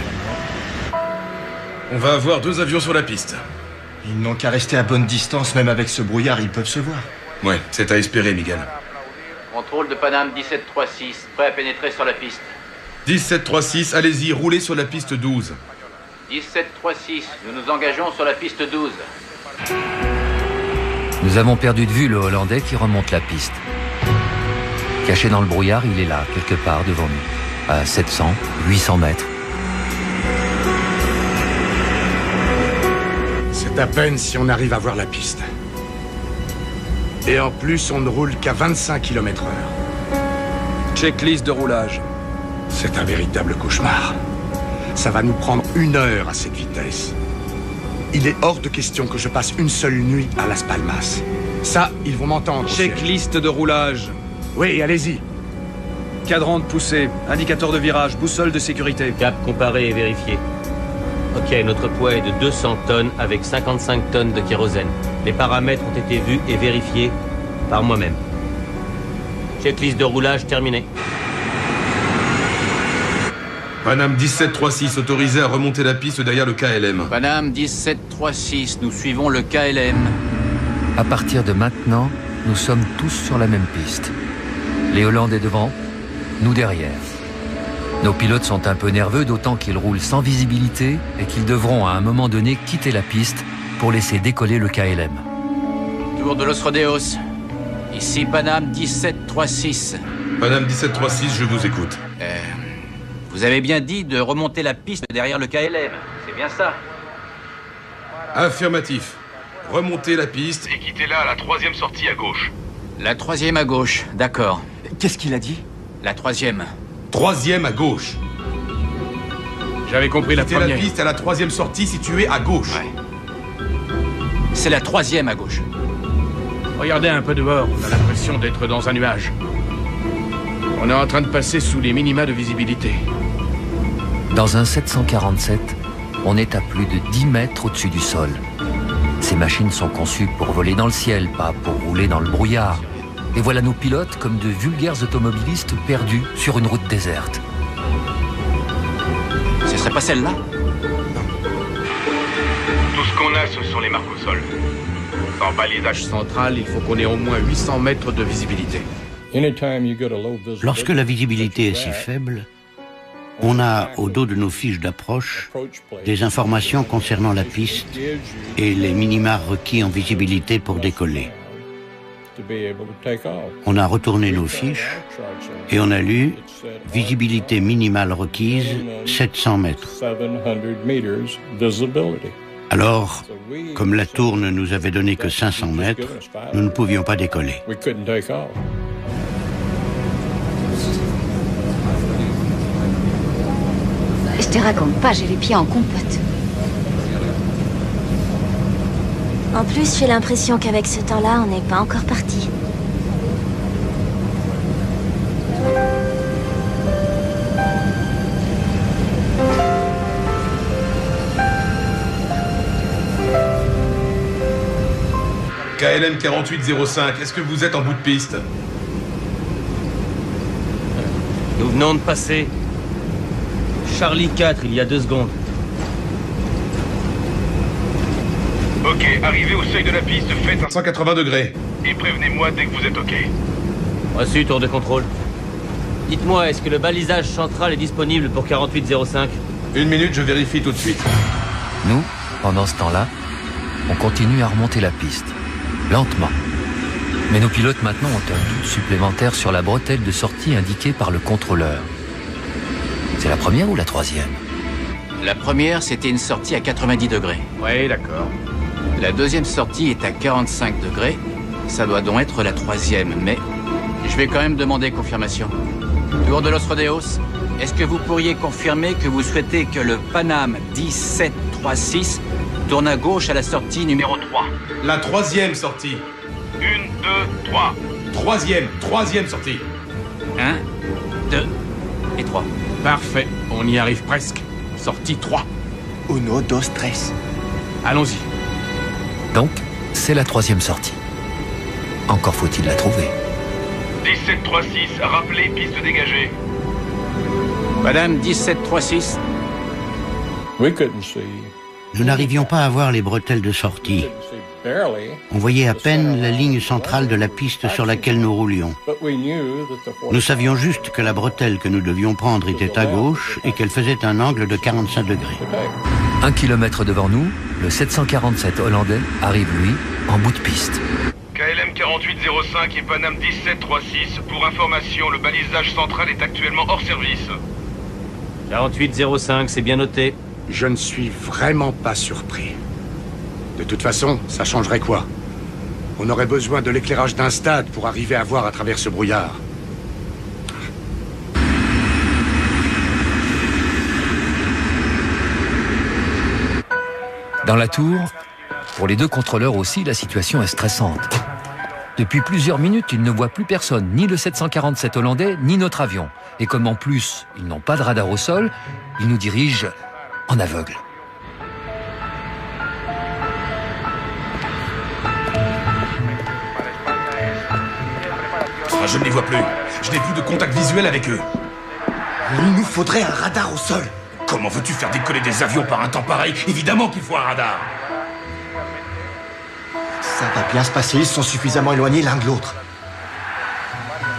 On va avoir 2 avions sur la piste. Ils n'ont qu'à rester à bonne distance, même avec ce brouillard, ils peuvent se voir. Ouais, c'est à espérer, Miguel. Contrôle de Paname 1736, prêt à pénétrer sur la piste. 1736, allez-y, roulez sur la piste 12. 1736, nous nous engageons sur la piste 12. Nous avons perdu de vue le Hollandais qui remonte la piste. Caché dans le brouillard, il est là, quelque part devant nous, à 700, 800 mètres. C'est à peine si on arrive à voir la piste. Et en plus, on ne roule qu'à 25 km/h. Checklist de roulage. C'est un véritable cauchemar. Ça va nous prendre 1 heure à cette vitesse. Il est hors de question que je passe une seule nuit à Las Palmas. Ça, ils vont m'entendre. Checklist de roulage. Oui, allez-y. Cadran de poussée, indicateur de virage, boussole de sécurité. Cap comparé et vérifié. Ok, notre poids est de 200 tonnes avec 55 tonnes de kérosène. Les paramètres ont été vus et vérifiés par moi-même. Checklist de roulage terminée. Paname 1736, autorisé à remonter la piste derrière le KLM. Paname 1736, nous suivons le KLM. À partir de maintenant, nous sommes tous sur la même piste. Les Hollandais devant, nous derrière. Nos pilotes sont un peu nerveux, d'autant qu'ils roulent sans visibilité et qu'ils devront à un moment donné quitter la piste pour laisser décoller le KLM. Tour de Los Rodeos. Ici Paname 1736. Paname 1736, je vous écoute. Vous avez bien dit de remonter la piste derrière le KLM, c'est bien ça? Affirmatif. Remontez la piste. Et quittez-la à la 3e sortie à gauche. La 3e à gauche, d'accord. Qu'est-ce qu'il a dit? La 3e. 3e à gauche. J'avais compris la Quittez première. la piste à la 3e sortie située à gauche. Ouais. C'est la 3e à gauche. Regardez un peu dehors, on a l'impression d'être dans un nuage. On est en train de passer sous les minima de visibilité. Dans un 747, on est à plus de 10 mètres au-dessus du sol. Ces machines sont conçues pour voler dans le ciel, pas pour rouler dans le brouillard. Et voilà nos pilotes comme de vulgaires automobilistes perdus sur une route déserte. Ce serait pas celle-là? Tout ce qu'on a, ce sont les marques au sol. Sans balisage Central, il faut qu'on ait au moins 800 mètres de visibilité. Lorsque la visibilité est si faible, on a au dos de nos fiches d'approche des informations concernant la piste et les minima requis en visibilité pour décoller. On a retourné nos fiches et on a lu visibilité minimale requise 700 mètres. Alors, comme la tour ne nous avait donné que 500 mètres, nous ne pouvions pas décoller. Je te raconte pas, j'ai les pieds en compote. En plus, j'ai l'impression qu'avec ce temps-là, on n'est pas encore parti. KLM 4805, est-ce que vous êtes en bout de piste? Nous venons de passer Charlie 4 il y a 2 secondes. Ok, arrivez au seuil de la piste, faites un 180 degrés. Et prévenez-moi dès que vous êtes ok. Reçu, tour de contrôle. Dites-moi, est-ce que le balisage central est disponible pour 4805? 1 minute, je vérifie tout de suite. Nous, pendant ce temps-là, on continue à remonter la piste, lentement. Mais nos pilotes maintenant ont un doute supplémentaire sur la bretelle de sortie indiquée par le contrôleur. C'est la première ou la troisième? La première, c'était une sortie à 90 degrés. Oui, d'accord. La deuxième sortie est à 45 degrés. Ça doit donc être la troisième, mais je vais quand même demander confirmation. Tour de Los Rodeos, est-ce que vous pourriez confirmer que vous souhaitez que le Panam 1736 tourne à gauche à la sortie numéro 3? La troisième sortie. 1, 2, 3. Troisième sortie. 1, 2 et 3. Parfait, on y arrive presque. Sortie 3. 1, 2, 3. Allons-y. Donc, c'est la troisième sortie. Encore faut-il la trouver. 1736, rappelez piste dégagée. Madame 1736. Nous n'arrivions pas à voir les bretelles de sortie. On voyait à peine la ligne centrale de la piste sur laquelle nous roulions. Nous savions juste que la bretelle que nous devions prendre était à gauche et qu'elle faisait un angle de 45 degrés. 1 kilomètre devant nous, le 747 hollandais arrive, lui, en bout de piste. KLM 4805 et Panam 1736. Pour information, le balisage central est actuellement hors service. 4805, c'est bien noté. Je ne suis vraiment pas surpris. De toute façon, ça changerait quoi? On aurait besoin de l'éclairage d'un stade pour arriver à voir à travers ce brouillard. Dans la tour, pour les deux contrôleurs aussi, la situation est stressante. Depuis plusieurs minutes, ils ne voient plus personne, ni le 747 hollandais, ni notre avion. Et comme en plus, ils n'ont pas de radar au sol, ils nous dirigent en aveugle. Je ne les vois plus. Je n'ai plus de contact visuel avec eux. Il nous faudrait un radar au sol. Comment veux-tu faire décoller des avions par un temps pareil? Évidemment qu'il faut un radar. Ça va bien se passer, ils sont suffisamment éloignés l'un de l'autre.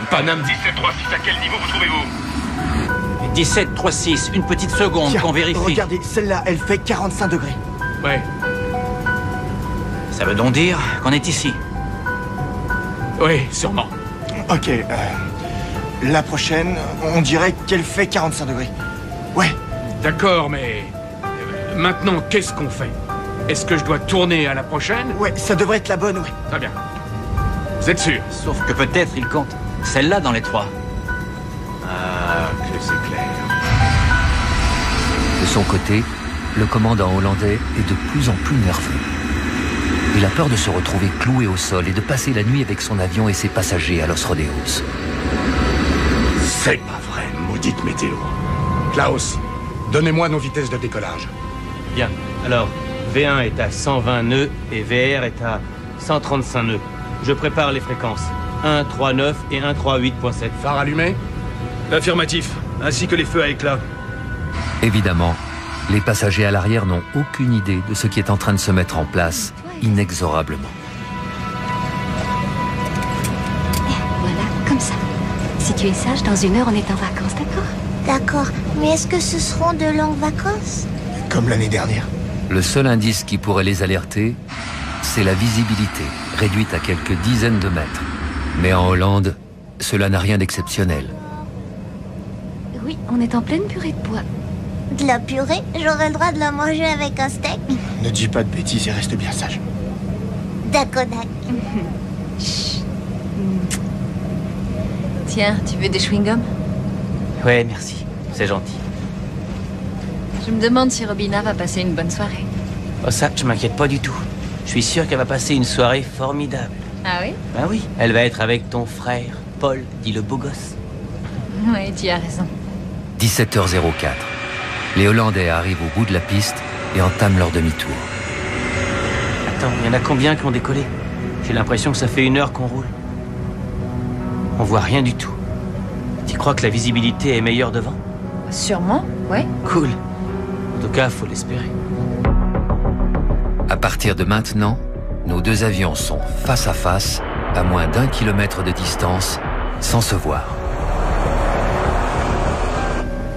Panam 1736, à quel niveau vous trouvez-vous? 1736, une petite seconde. Tiens, qu'on vérifie. Regardez, celle-là, elle fait 45 degrés. Ouais. Ça veut donc dire qu'on est ici? Oui, sûrement. Ok, la prochaine, on dirait qu'elle fait 45 degrés. Ouais. D'accord, mais... maintenant, qu'est-ce qu'on fait? Est-ce que je dois tourner à la prochaine? Ouais, ça devrait être la bonne, ouais. Très bien. Vous êtes sûr? Sauf que peut-être il compte celle-là dans les 3. Ah, que c'est clair. De son côté, le commandant hollandais est de plus en plus nerveux. Il a peur de se retrouver cloué au sol et de passer la nuit avec son avion et ses passagers à Los Rodeos. C'est pas vrai, maudite météo. Klaus, donnez-moi nos vitesses de décollage. Bien. Alors, V1 est à 120 nœuds et VR est à 135 nœuds. Je prépare les fréquences. 139 et 138.7. Phare allumé? Affirmatif, ainsi que les feux à éclat. Évidemment, les passagers à l'arrière n'ont aucune idée de ce qui est en train de se mettre en place, inexorablement. Voilà, comme ça. Si tu es sage, dans 1 heure, on est en vacances, d'accord? D'accord, mais est-ce que ce seront de longues vacances? Comme l'année dernière. Le seul indice qui pourrait les alerter, c'est la visibilité, réduite à quelques dizaines de mètres. Mais en Hollande, cela n'a rien d'exceptionnel. Oui, on est en pleine purée de pois. De la purée? J'aurais le droit de la manger avec un steak? Ne dis pas de bêtises et reste bien sage. D'accord. Tiens, tu veux des chewing-gums? Ouais, merci. C'est gentil. Je me demande si Robina va passer une bonne soirée. Oh ça, je m'inquiète pas du tout. Je suis sûr qu'elle va passer une soirée formidable. Ah oui? Ben oui, elle va être avec ton frère, Paul, dit le beau gosse. Oui, tu as raison. 17h04. Les Hollandais arrivent au bout de la piste et entament leur demi-tour. Attends, il y en a combien qui ont décollé? J'ai l'impression que ça fait 1 heure qu'on roule. On voit rien du tout. Tu crois que la visibilité est meilleure devant? Sûrement, ouais. Cool. En tout cas, faut l'espérer. À partir de maintenant, nos deux avions sont face à face, à moins d'1 kilomètre de distance, sans se voir.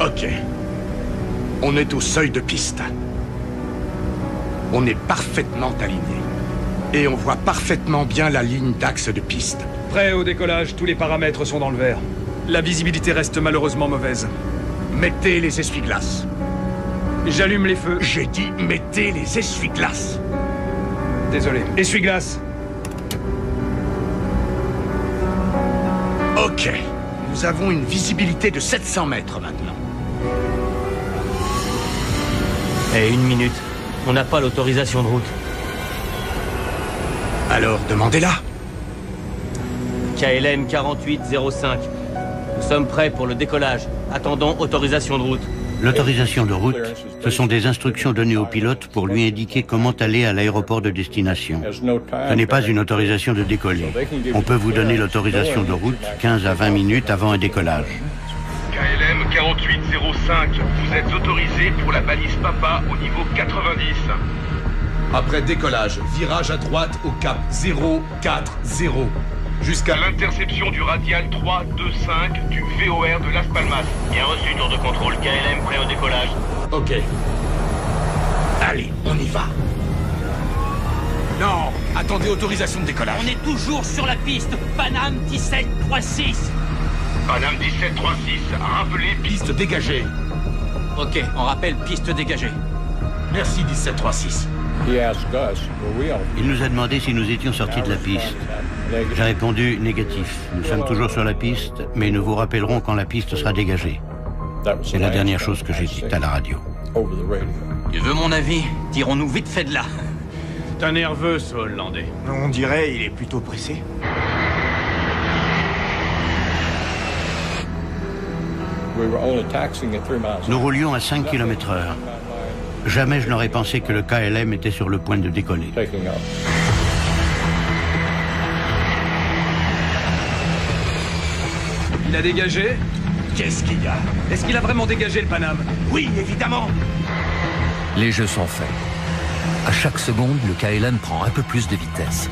Ok. On est au seuil de piste. On est parfaitement alignés. Et on voit parfaitement bien la ligne d'axe de piste. Prêt au décollage, tous les paramètres sont dans le vert. La visibilité reste malheureusement mauvaise. Mettez les essuie-glaces. J'allume les feux. J'ai dit mettez les essuie-glaces. Désolé. Essuie-glace. Ok. Nous avons une visibilité de 700 mètres maintenant. Eh, 1 minute. On n'a pas l'autorisation de route. Alors, demandez-la. KLM 4805. Nous sommes prêts pour le décollage. Attendons autorisation de route. L'autorisation de route, ce sont des instructions données au pilote pour lui indiquer comment aller à l'aéroport de destination. Ce n'est pas une autorisation de décoller. On peut vous donner l'autorisation de route 15 à 20 minutes avant un décollage. KLM 4805, vous êtes autorisé pour la balise Papa au niveau 90. Après décollage, virage à droite au cap 040. Jusqu'à l'interception du radial 325 du VOR de Las Palmas. Bien reçu, tour de contrôle KLM, prêt au décollage. Ok. Allez, on y va. Non, attendez autorisation de décollage. On est toujours sur la piste. Paname 1736. Paname 1736, rappelez Piste dégagée. Ok, on rappelle piste dégagée. Merci 1736. Il nous a demandé si nous étions sortis de la piste. J'ai répondu négatif. Nous sommes toujours sur la piste, mais nous vous rappellerons quand la piste sera dégagée. C'est la dernière chose que j'ai dite à la radio. Tu veux mon avis? Tirons-nous vite fait de là. C'est un nerveux, ce Hollandais. On dirait il est plutôt pressé. Nous roulions à 5 km/h. Jamais je n'aurais pensé que le KLM était sur le point de décoller. Il a dégagé? Qu'est-ce qu'il y a? Est-ce qu'il a vraiment dégagé le Paname? Oui, évidemment. Les jeux sont faits. À chaque seconde, le KLM prend un peu plus de vitesse.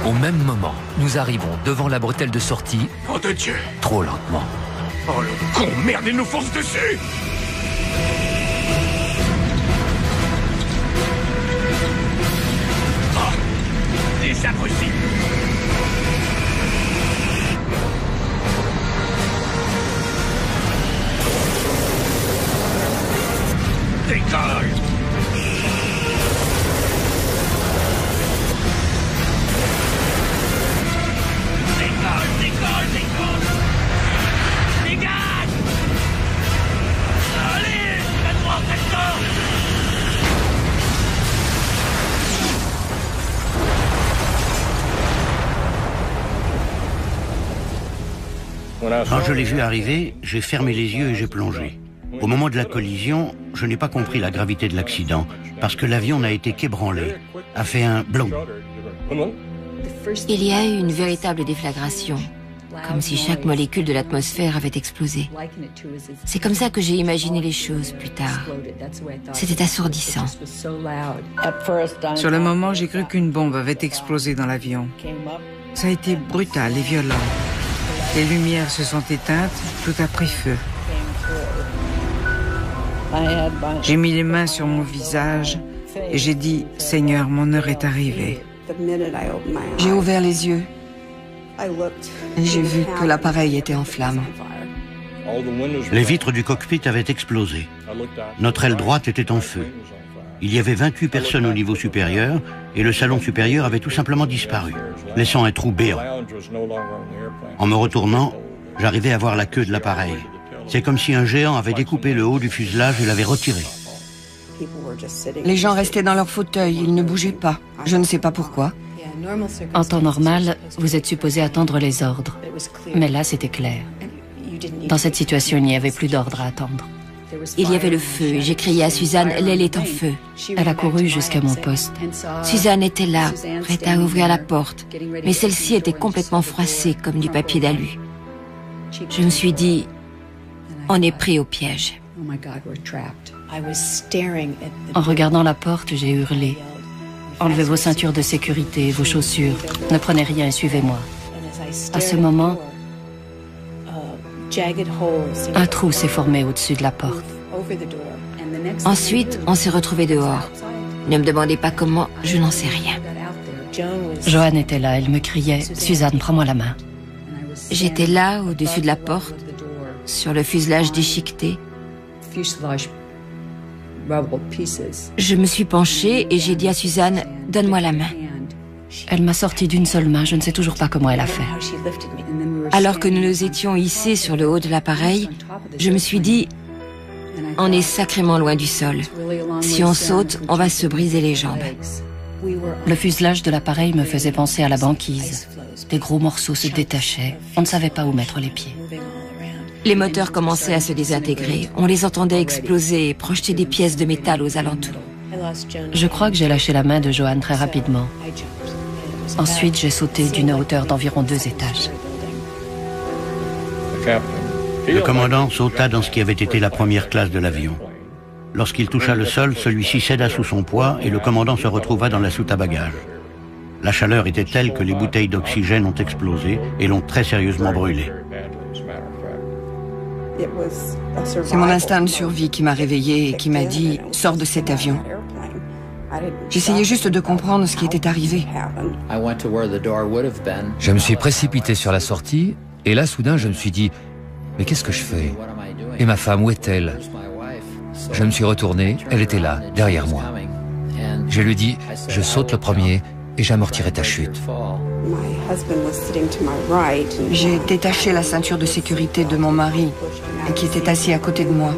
Au même moment, nous arrivons devant la bretelle de sortie. Oh de Dieu! Trop lentement. Oh le con, merde, il nous fonce dessus! Oh! Des abrutis! Décolle! Quand je l'ai vu arriver, j'ai fermé les yeux et j'ai plongé. Au moment de la collision, je n'ai pas compris la gravité de l'accident, parce que l'avion n'a été qu'ébranlé, a fait un blond. Il y a eu une véritable déflagration, comme si chaque molécule de l'atmosphère avait explosé. C'est comme ça que j'ai imaginé les choses plus tard. C'était assourdissant. Sur le moment, j'ai cru qu'une bombe avait explosé dans l'avion. Ça a été brutal et violent. Les lumières se sont éteintes, tout a pris feu. J'ai mis les mains sur mon visage et j'ai dit « Seigneur, mon heure est arrivée ». J'ai ouvert les yeux et j'ai vu que l'appareil était en flammes. Les vitres du cockpit avaient explosé. Notre aile droite était en feu. Il y avait 28 personnes au niveau supérieur et le salon supérieur avait tout simplement disparu, laissant un trou béant. En me retournant, j'arrivais à voir la queue de l'appareil. C'est comme si un géant avait découpé le haut du fuselage et l'avait retiré. Les gens restaient dans leur fauteuil, ils ne bougeaient pas. Je ne sais pas pourquoi. En temps normal, vous êtes supposé attendre les ordres. Mais là, c'était clair. Dans cette situation, il n'y avait plus d'ordre à attendre. Il y avait le feu et j'ai crié à Suzanne, l'aile est en feu. Elle a couru jusqu'à mon poste. Suzanne était là, prête à ouvrir la porte, mais celle-ci était complètement froissée comme du papier d'alu. Je me suis dit, on est pris au piège. En regardant la porte, j'ai hurlé. Enlevez vos ceintures de sécurité, vos chaussures. Ne prenez rien et suivez-moi. À ce moment, un trou s'est formé au-dessus de la porte. Ensuite, on s'est retrouvés dehors. Ne me demandez pas comment, je n'en sais rien. Joanne était là, elle me criait « Suzanne, prends-moi la main ». J'étais là, au-dessus de la porte, sur le fuselage déchiqueté. Je me suis penchée et j'ai dit à Suzanne, donne-moi la main. Elle m'a sorti d'une seule main, je ne sais toujours pas comment elle a fait. Alors que nous nous étions hissés sur le haut de l'appareil, je me suis dit, on est sacrément loin du sol. Si on saute, on va se briser les jambes. Le fuselage de l'appareil me faisait penser à la banquise. Des gros morceaux se détachaient, on ne savait pas où mettre les pieds. Les moteurs commençaient à se désintégrer. On les entendait exploser et projeter des pièces de métal aux alentours. Je crois que j'ai lâché la main de Joanne très rapidement. Ensuite, j'ai sauté d'une hauteur d'environ 2 étages. Le commandant sauta dans ce qui avait été la première classe de l'avion. Lorsqu'il toucha le sol, celui-ci céda sous son poids et le commandant se retrouva dans la soute à bagages. La chaleur était telle que les bouteilles d'oxygène ont explosé et l'ont très sérieusement brûlé. C'est mon instinct de survie qui m'a réveillée et qui m'a dit « Sors de cet avion ». J'essayais juste de comprendre ce qui était arrivé. Je me suis précipité sur la sortie et là, soudain, je me suis dit « Mais qu'est-ce que je fais? Et ma femme, où est-elle » Je me suis retourné, elle était là, derrière moi. Je lui dis « Je saute le premier et j'amortirai ta chute ». J'ai détaché la ceinture de sécurité de mon mari, qui était assis à côté de moi.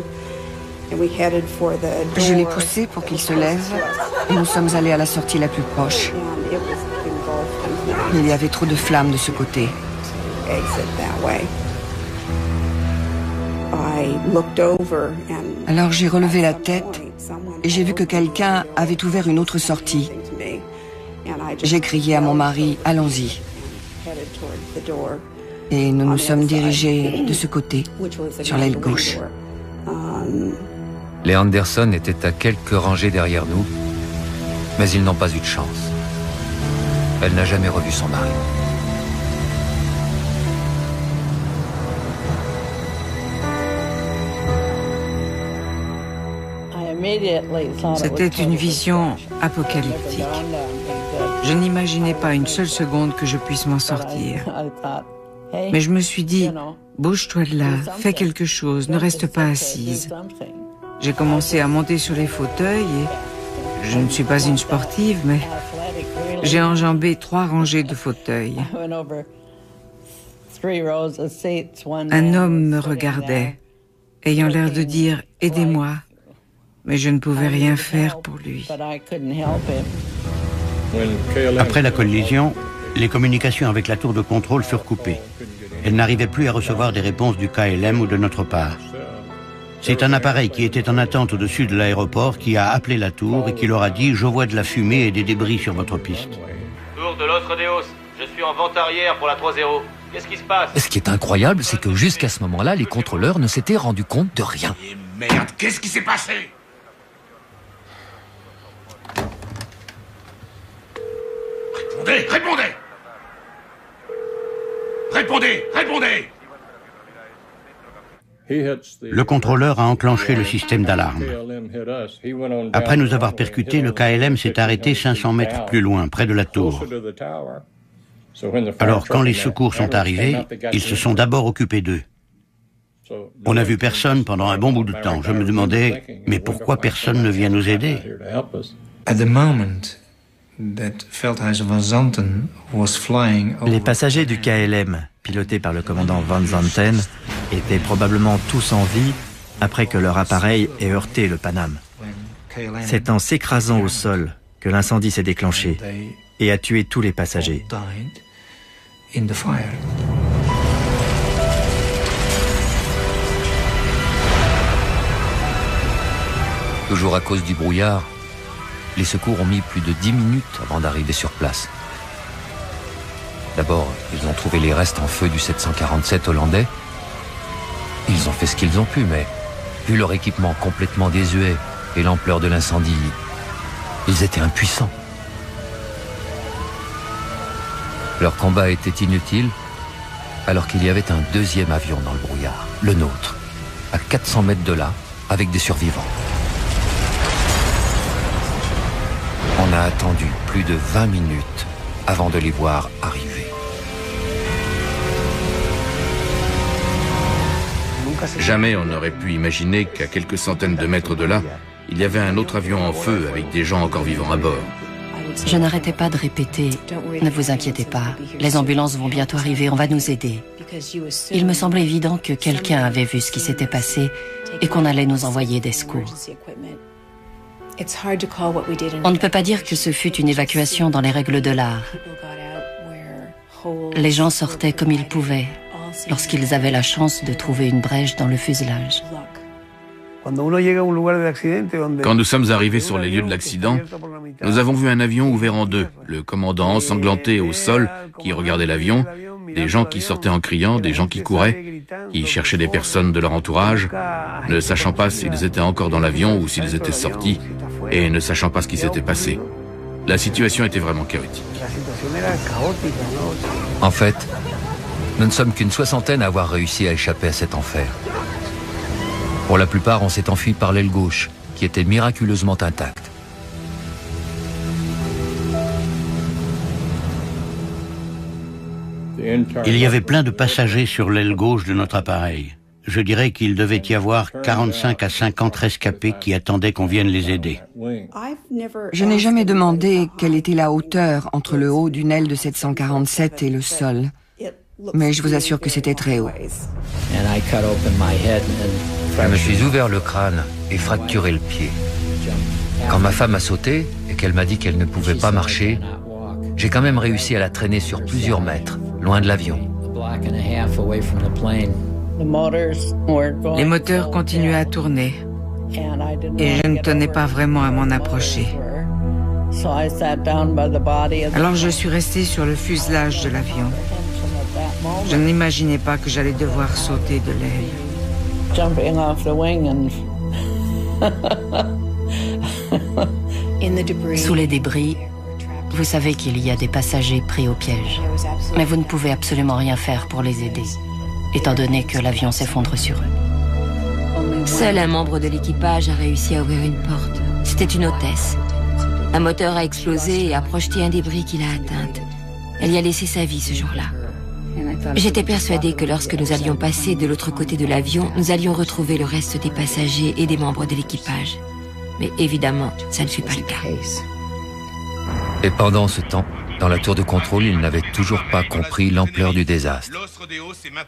Je l'ai poussé pour qu'il se lève et nous sommes allés à la sortie la plus proche. Il y avait trop de flammes de ce côté. Alors j'ai relevé la tête et j'ai vu que quelqu'un avait ouvert une autre sortie. J'ai crié à mon mari, allons-y. Et nous nous sommes dirigés de ce côté, sur l'aile gauche. Les Anderson étaient à quelques rangées derrière nous, mais ils n'ont pas eu de chance. Elle n'a jamais revu son mari. C'était une vision apocalyptique. Je n'imaginais pas une seule seconde que je puisse m'en sortir. Mais je me suis dit, bouge-toi de là, fais quelque chose, ne reste pas assise. J'ai commencé à monter sur les fauteuils et je ne suis pas une sportive, mais j'ai enjambé 3 rangées de fauteuils. Un homme me regardait, ayant l'air de dire « Aidez-moi ». Mais je ne pouvais rien faire pour lui. Après la collision, les communications avec la tour de contrôle furent coupées. Elle n'arrivait plus à recevoir des réponses du KLM ou de notre part. C'est un appareil qui était en attente au-dessus de l'aéroport qui a appelé la tour et qui leur a dit « Je vois de la fumée et des débris sur votre piste ». Tour de Los Rodeos, je suis en vente arrière pour la 3-0. Qu'est-ce qui se passe? Ce qui est incroyable, c'est que jusqu'à ce moment-là, les contrôleurs ne s'étaient rendus compte de rien. Merde, qu'est-ce qui s'est passé? Répondez, répondez! Répondez, répondez! Le contrôleur a enclenché le système d'alarme. Après nous avoir percutés, le KLM s'est arrêté 500 mètres plus loin, près de la tour. Alors, quand les secours sont arrivés, ils se sont d'abord occupés d'eux. On n'a vu personne pendant un bon bout de temps. Je me demandais, mais pourquoi personne ne vient nous aider? Les passagers du KLM, pilotés par le commandant Van Zanten, étaient probablement tous en vie après que leur appareil ait heurté le Pan Am. C'est en s'écrasant au sol que l'incendie s'est déclenché et a tué tous les passagers. Toujours à cause du brouillard, les secours ont mis plus de 10 minutes avant d'arriver sur place. D'abord, ils ont trouvé les restes en feu du 747 hollandais. Ils ont fait ce qu'ils ont pu, mais vu leur équipement complètement désuet et l'ampleur de l'incendie, ils étaient impuissants. Leur combat était inutile, alors qu'il y avait un deuxième avion dans le brouillard, le nôtre, à 400 mètres de là, avec des survivants. On a attendu plus de 20 minutes avant de les voir arriver. Jamais on n'aurait pu imaginer qu'à quelques centaines de mètres de là, il y avait un autre avion en feu avec des gens encore vivants à bord. Je n'arrêtais pas de répéter, ne vous inquiétez pas, les ambulances vont bientôt arriver, on va nous aider. Il me semblait évident que quelqu'un avait vu ce qui s'était passé et qu'on allait nous envoyer des secours. On ne peut pas dire que ce fut une évacuation dans les règles de l'art. Les gens sortaient comme ils pouvaient, lorsqu'ils avaient la chance de trouver une brèche dans le fuselage. Quand nous sommes arrivés sur les lieux de l'accident, nous avons vu un avion ouvert en deux, le commandant ensanglanté au sol qui regardait l'avion, des gens qui sortaient en criant, des gens qui couraient, qui cherchaient des personnes de leur entourage, ne sachant pas s'ils étaient encore dans l'avion ou s'ils étaient sortis, et ne sachant pas ce qui s'était passé. La situation était vraiment chaotique. En fait, nous ne sommes qu'une soixantaine à avoir réussi à échapper à cet enfer. Pour la plupart, on s'est enfui par l'aile gauche, qui était miraculeusement intacte. Il y avait plein de passagers sur l'aile gauche de notre appareil. Je dirais qu'il devait y avoir 45 à 50 rescapés qui attendaient qu'on vienne les aider. Je n'ai jamais demandé quelle était la hauteur entre le haut d'une aile de 747 et le sol. Mais je vous assure que c'était très haut. Je me suis ouvert le crâne et fracturé le pied. Quand ma femme a sauté et qu'elle m'a dit qu'elle ne pouvait pas marcher, j'ai quand même réussi à la traîner sur plusieurs mètres, loin de l'avion. Les moteurs continuaient à tourner et je ne tenais pas vraiment à m'en approcher. Alors je suis resté sur le fuselage de l'avion. Je n'imaginais pas que j'allais devoir sauter de l'aile. Sous les débris, vous savez qu'il y a des passagers pris au piège. Mais vous ne pouvez absolument rien faire pour les aider, étant donné que l'avion s'effondre sur eux. Seul un membre de l'équipage a réussi à ouvrir une porte. C'était une hôtesse. Un moteur a explosé et a projeté un débris qui l'a atteinte. Elle y a laissé sa vie ce jour-là. J'étais persuadée que lorsque nous allions passer de l'autre côté de l'avion, nous allions retrouver le reste des passagers et des membres de l'équipage. Mais évidemment, ça ne fut pas le cas. Et pendant ce temps, dans la tour de contrôle, ils n'avaient toujours pas compris l'ampleur du désastre.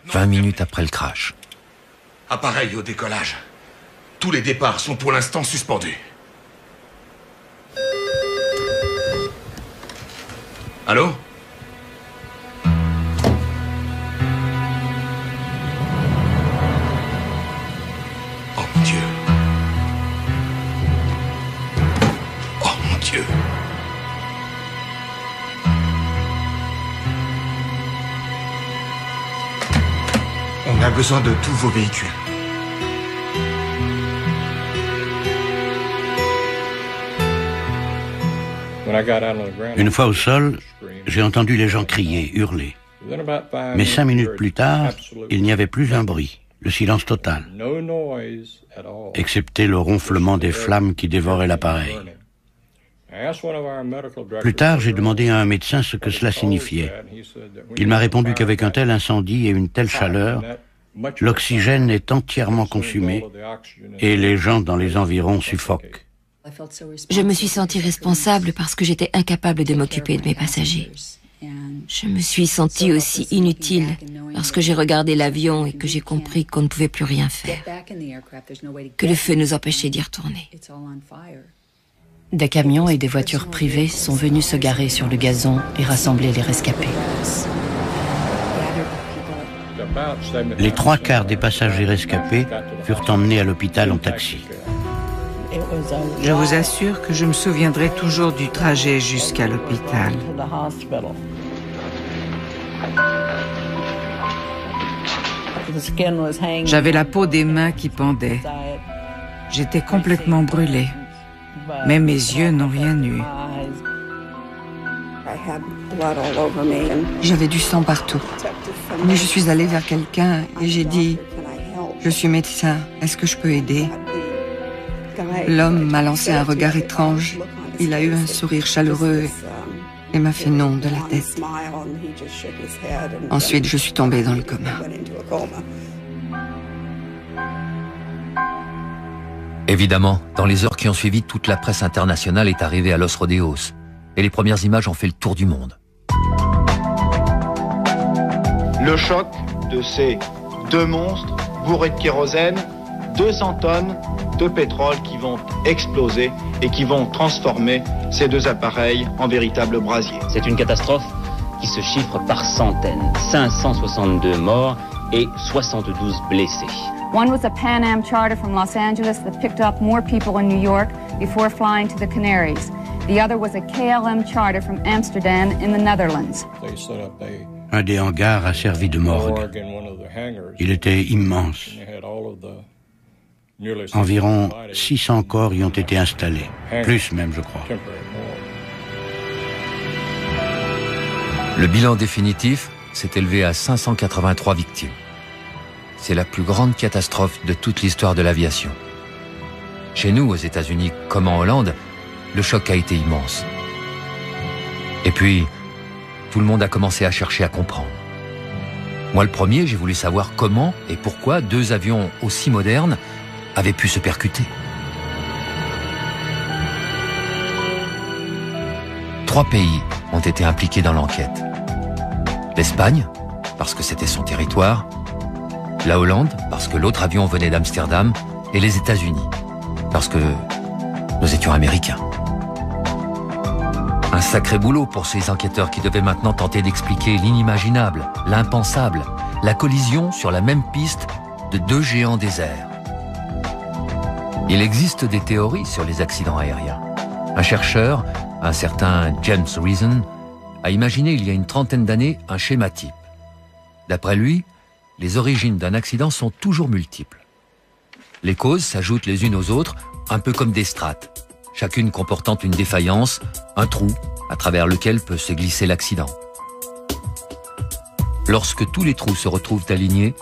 20 minutes après le crash. Appareil au décollage. Tous les départs sont pour l'instant suspendus. Allô ? Oh mon Dieu. Oh mon Dieu. On a besoin de tous vos véhicules. Une fois au sol, j'ai entendu les gens crier, hurler. Mais 5 minutes plus tard, il n'y avait plus un bruit, le silence total, excepté le ronflement des flammes qui dévoraient l'appareil. Plus tard, j'ai demandé à un médecin ce que cela signifiait. Il m'a répondu qu'avec un tel incendie et une telle chaleur, l'oxygène est entièrement consumé et les gens dans les environs suffoquent. Je me suis sentie responsable parce que j'étais incapable de m'occuper de mes passagers. Je me suis sentie aussi inutile lorsque j'ai regardé l'avion et que j'ai compris qu'on ne pouvait plus rien faire, que le feu nous empêchait d'y retourner. Des camions et des voitures privées sont venus se garer sur le gazon et rassembler les rescapés. Les 3/4 des passagers rescapés furent emmenés à l'hôpital en taxi. Je vous assure que je me souviendrai toujours du trajet jusqu'à l'hôpital. J'avais la peau des mains qui pendait. J'étais complètement brûlée. Mais mes yeux n'ont rien eu. J'avais du sang partout. Mais je suis allée vers quelqu'un et j'ai dit « Je suis médecin, est-ce que je peux aider ?» L'homme m'a lancé un regard étrange. Il a eu un sourire chaleureux et m'a fait non de la tête. Ensuite, je suis tombée dans le coma. Évidemment, dans les heures qui ont suivi, toute la presse internationale est arrivée à Los Rodeos. Et les premières images ont fait le tour du monde. Le choc de ces deux monstres bourrés de kérosène, 200 tonnes de pétrole qui vont exploser et qui vont transformer ces deux appareils en véritables brasiers. C'est une catastrophe qui se chiffre par centaines. 562 morts et 72 blessés. One was a Pan Am charter from Los Angeles that picked up more people in New York before flying to the Canaries. The other was a KLM charter from Amsterdam in the Netherlands. Un des hangars a servi de morgue. Il était immense. Environ 600 corps y ont été installés. Plus même, je crois. Le bilan définitif s'est élevé à 583 victimes. C'est la plus grande catastrophe de toute l'histoire de l'aviation. Chez nous, aux États-Unis, comme en Hollande, le choc a été immense. Et puis, tout le monde a commencé à chercher à comprendre. Moi, le premier, j'ai voulu savoir comment et pourquoi deux avions aussi modernes avaient pu se percuter. 3 pays ont été impliqués dans l'enquête. L'Espagne, parce que c'était son territoire, la Hollande, parce que l'autre avion venait d'Amsterdam, et les États-Unis, parce que nous étions américains. Un sacré boulot pour ces enquêteurs qui devaient maintenant tenter d'expliquer l'inimaginable, l'impensable, la collision sur la même piste de deux géants des airs. Il existe des théories sur les accidents aériens. Un chercheur, un certain James Reason, a imaginé il y a une trentaine d'années un schéma type. D'après lui, les origines d'un accident sont toujours multiples. Les causes s'ajoutent les unes aux autres, un peu comme des strates, chacune comportant une défaillance, un trou à travers lequel peut se glisser l'accident. Lorsque tous les trous se retrouvent alignés,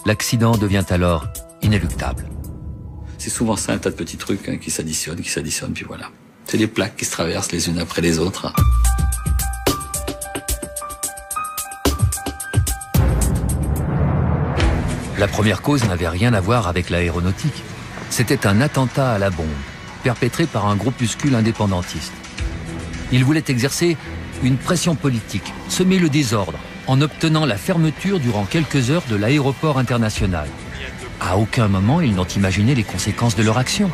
l'accident devient alors inéluctable. C'est souvent ça, un tas de petits trucs qui s'additionnent, puis voilà. C'est des plaques qui se traversent les unes après les autres. La première cause n'avait rien à voir avec l'aéronautique. C'était un attentat à la bombe, perpétré par un groupuscule indépendantiste. Il voulait exercer une pression politique, semer le désordre, en obtenant la fermeture durant quelques heures de l'aéroport international. À aucun moment, ils n'ont imaginé les conséquences de leur action.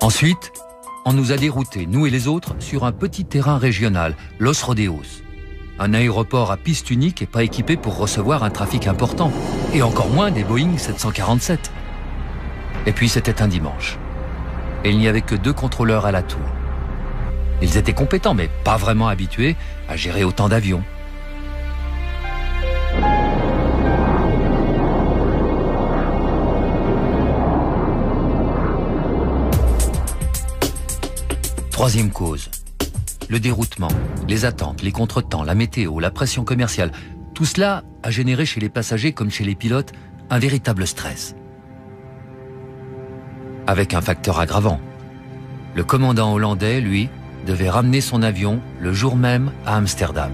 Ensuite, on nous a déroutés, nous et les autres, sur un petit terrain régional, Los Rodeos. Un aéroport à piste unique et pas équipé pour recevoir un trafic important, et encore moins des Boeing 747. Et puis c'était un dimanche. Et il n'y avait que 2 contrôleurs à la tour. Ils étaient compétents, mais pas vraiment habitués à gérer autant d'avions. Troisième cause, le déroutement, les attentes, les contretemps, la météo, la pression commerciale, tout cela a généré chez les passagers comme chez les pilotes un véritable stress. Avec un facteur aggravant. Le commandant hollandais, lui, devait ramener son avion le jour même à Amsterdam.